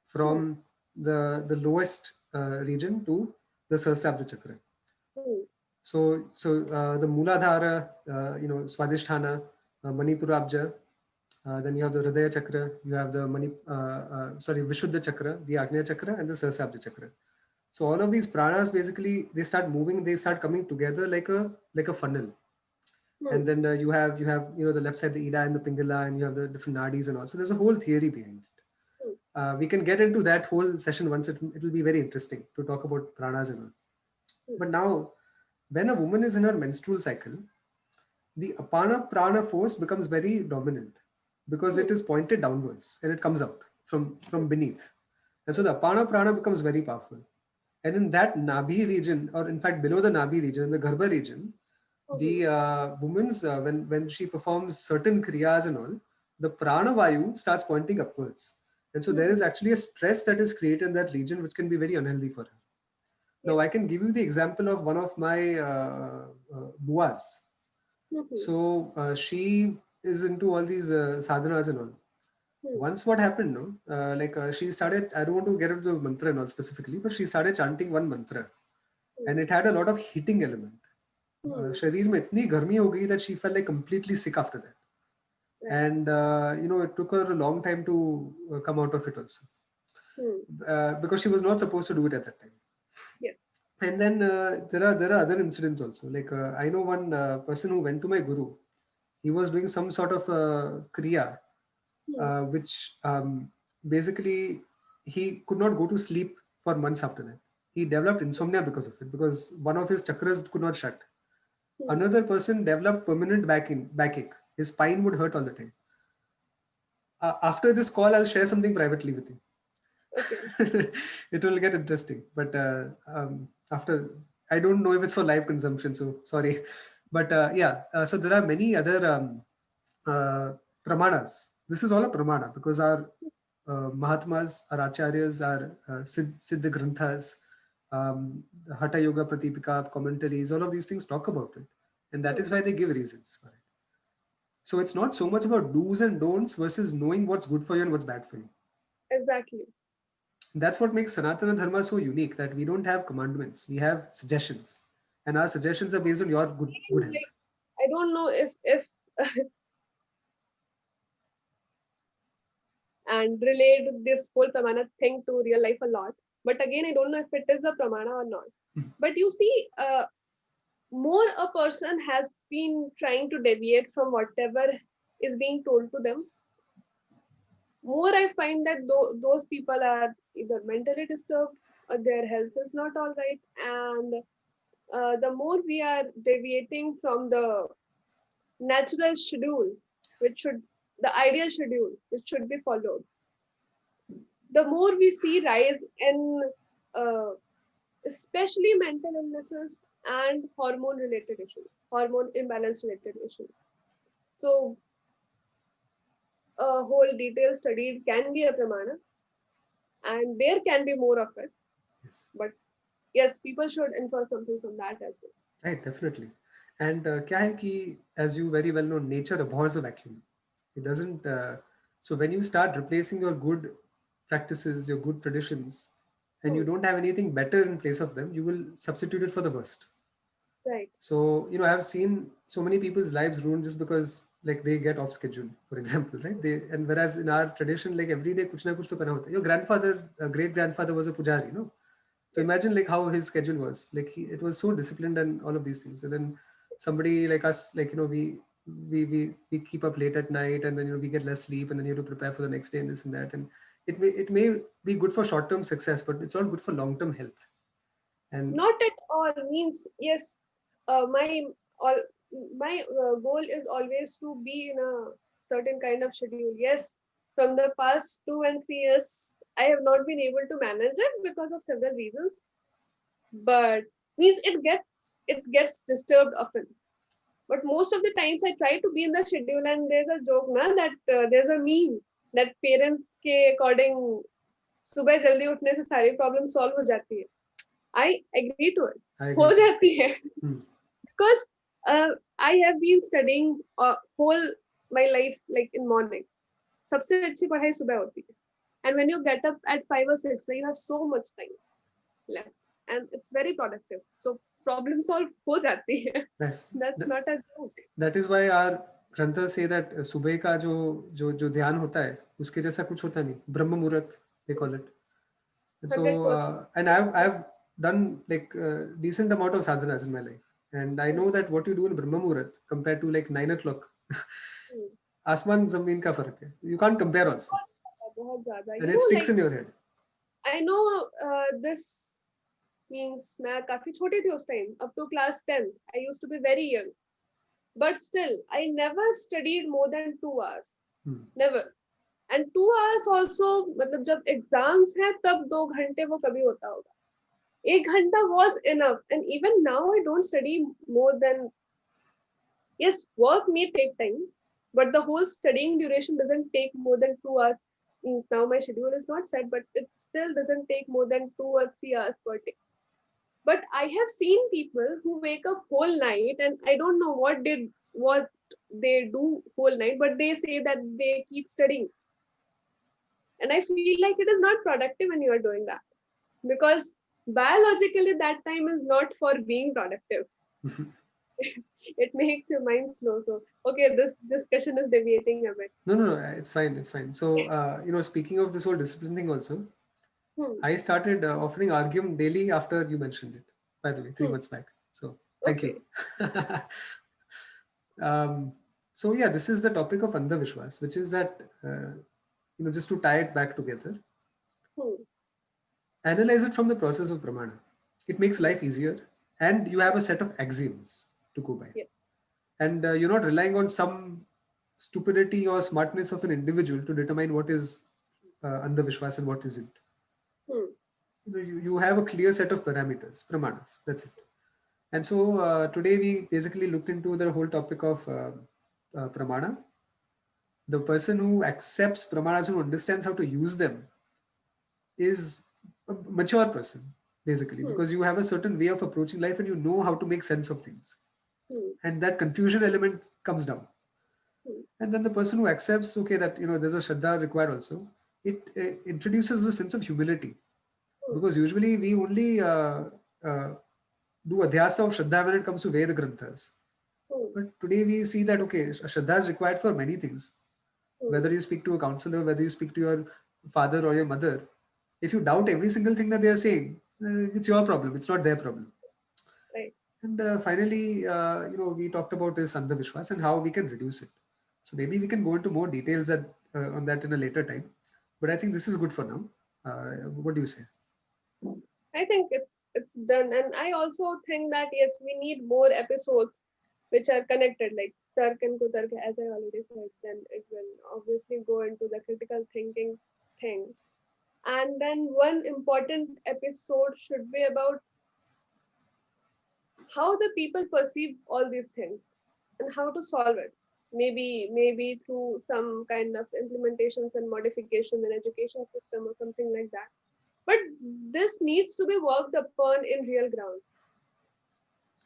B: from the lowest region to the Sahasrabda Chakra. So the Mooladhara, Swadhisthana, Manipurabja, Then you have the Hridaya Chakra, you have the Vishuddha Chakra, the Agnya Chakra, and the Sahasrara Chakra. So all of these pranas basically they start moving, they start coming together like a funnel. And then you have the left side, the Ida and the Pingala, and you have the different nadis and all. So there's a whole theory behind it. We can get into that whole session once. It will be very interesting to talk about pranas and all. But now, when a woman is in her menstrual cycle, the apana prana force becomes very dominant because it is pointed downwards and it comes out from beneath. And so the apana prana becomes very powerful. And in that Nabhi region, or in fact below the Nabhi region, in the Garbha region, the woman's, when she performs certain kriyas and all, the prana vayu starts pointing upwards. And so there is actually a stress that is created in that region, which can be very unhealthy for her. Now, I can give you the example of one of my buas. So she is into all these sadhanas and all. Once what happened, no, she started, I don't want to get into the mantra and all specifically, but she started chanting one mantra. And it had a lot of heating element. Sharir mein itni garmi ho gayi that she felt like completely sick after that. And, it took her a long time to come out of it also. Because she was not supposed to do it at that time.
A: Yes.
B: And then there are other incidents also. Like I know one person who went to my guru. He was doing some sort of kriya, which basically he could not go to sleep for months after that. He developed insomnia because of it, because one of his chakras could not shut. Another person developed permanent backache. His spine would hurt all the time. After this call, I'll share something privately with you. Okay. It will get interesting. But after, I don't know if it's for live consumption, so sorry. But so there are many other pramanas. This is all a pramana because our Mahatmas, our Acharyas, our Siddha Granthas, Hatha Yoga Pratipika, commentaries, all of these things talk about it. And that is why they give reasons for it. So it's not so much about do's and don'ts versus knowing what's good for you and what's bad for you.
A: Exactly.
B: That's what makes Sanatana Dharma so unique, that we don't have commandments, we have suggestions. And our suggestions are based on your good health.
A: I don't know if and relate this whole pramana thing to real life a lot. But again, I don't know if it is a pramana or not. But you see, more a person has been trying to deviate from whatever is being told to them, more I find that those people are either mentally disturbed or their health is not all right. And the more we are deviating from the natural schedule, the ideal schedule, which should be followed, the more we see rise in especially mental illnesses and hormone imbalance related issues. So a whole detailed study can be a pramana, and there can be more of it.
B: Yes.
A: But yes, people should infer something from that as well.
B: Right, definitely. And kya hai ki, as you very well know, nature abhors a vacuum. It doesn't. So when you start replacing your good practices, your good traditions, and you don't have anything better in place of them, you will substitute it for the worst.
A: Right.
B: So I've seen so many people's lives ruined just because like they get off schedule, for example, right? And whereas in our tradition, like every day kuch na kuch to karna hota. Your grandfather, great grandfather was a pujari, no? So imagine like how his schedule was. Like it was so disciplined and all of these things. And then somebody like us, like we keep up late at night, and then we get less sleep, and then you have to prepare for the next day and this and that. And it may be good for short-term success, but it's not good for long-term health. And
A: not at all means yes. My goal is always to be in a certain kind of schedule. Yes, from the past 2 and 3 years, I have not been able to manage it because of several reasons. But means it gets disturbed often. But most of the times I try to be in the schedule, and there's a joke na that there's a meme that parents के according सुबह जल्दी उठने से सारी problem solve हो जाती है. I agree to it. हो जाती है. Because I have been studying whole my life like in morning. सबसे अच्छी पढ़ाई सुबह होती है. And when you get up at 5 or 6, you have so much time left, and it's very productive. So problem solve हो जाती है.
B: That's
A: not a joke.
B: That is why our ग्रंथर्स say that सुबह का जो ध्यान होता है उसके जैसा कुछ होता नहीं, ब्रह्म मुहूर्त they call it. And so
A: 100%.
B: and I've done like decent amount of sadhanas in my life, and I know that what you do in Brahma Muhurat compared to like 9 o'clock, आसमान जमीन का फर्क है. You can't compare also,
A: बहुत ज़्यादा.
B: and
A: You
B: it
A: know,
B: sticks
A: like
B: in your head.
A: I know this means मैं काफी छोटी थी उस time. Up to class 10th, I used to be very young. But still, I never studied more than 2 hours. Never. And 2 hours also, मतलब जब exams हैं तब 2 घंटे वो कभी होता होगा. 1 घंटा was enough. And even now I don't study more than, yes, work may take time, but the whole studying duration doesn't take more than 2 hours. Means now my schedule is not set, but it still doesn't take more than 2 or 3 hours per day. But I have seen people who wake up whole night, and I don't know what they do whole night, but they say that they keep studying. And I feel like it is not productive when you are doing that, because biologically that time is not for being productive. It makes your mind slow. So okay, this discussion is deviating a bit.
B: No, it's fine. So speaking of this whole discipline thing also, I started offering Argyum daily after you mentioned it, by the way, 3 months back. So thank you. So yeah, this is the topic of Andhavishwas, which is that just to tie it back together, analyze it from the process of Pramana. It makes life easier, and you have a set of axioms to go by. And you're not relying on some stupidity or smartness of an individual to determine what is Andhavishwas and what isn't. You have a clear set of parameters, Pramanas, that's it. And so today we basically looked into the whole topic of Pramana. The person who accepts Pramanas, who understands how to use them, is a mature person, basically, because you have a certain way of approaching life and you know how to make sense of things. And that confusion element comes down. And then the person who accepts, okay, that there's a Shraddha required also, it introduces the sense of humility. Because usually we only do adhyasa of Shraddha when it comes to Veda Granthas. But today we see that, okay, Shraddha is required for many things. Whether you speak to a counselor, whether you speak to your father or your mother, if you doubt every single thing that they are saying, it's your problem. It's not their problem.
A: Right.
B: And finally, we talked about this Andhavishwas and how we can reduce it. So maybe we can go into more details on that in a later time. But I think this is good for now. What do you say?
A: I think it's done, and I also think that yes, we need more episodes which are connected, like Tark and Kutark, as I already said. Then it will obviously go into the critical thinking thing, and then one important episode should be about how the people perceive all these things and how to solve it. Maybe through some kind of implementations and modification in education system or something like that. But this needs to be worked upon in real ground.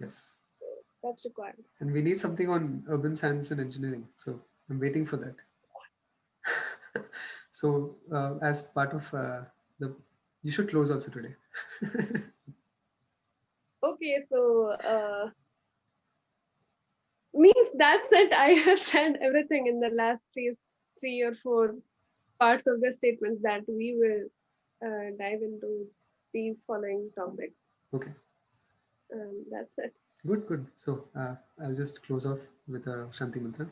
B: Yes.
A: So that's required.
B: And we need something on urban science and engineering. So I'm waiting for that. So as part of you should close also today.
A: Okay, so means that's it. I have said everything in the last three or four parts of the statements that we will dive into these following topics.
B: Okay.
A: That's it.
B: Good. So I'll just close off with a Shanti mantra.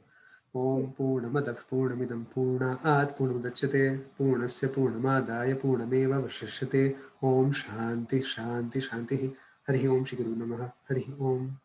B: Om Purnamadah Purnamidam Purnaat Purnamudachyate Purnasya Purnamadaya Purnameva Vashishyate Om Shanti Hari Om Shri Guru Namaha Hari Om.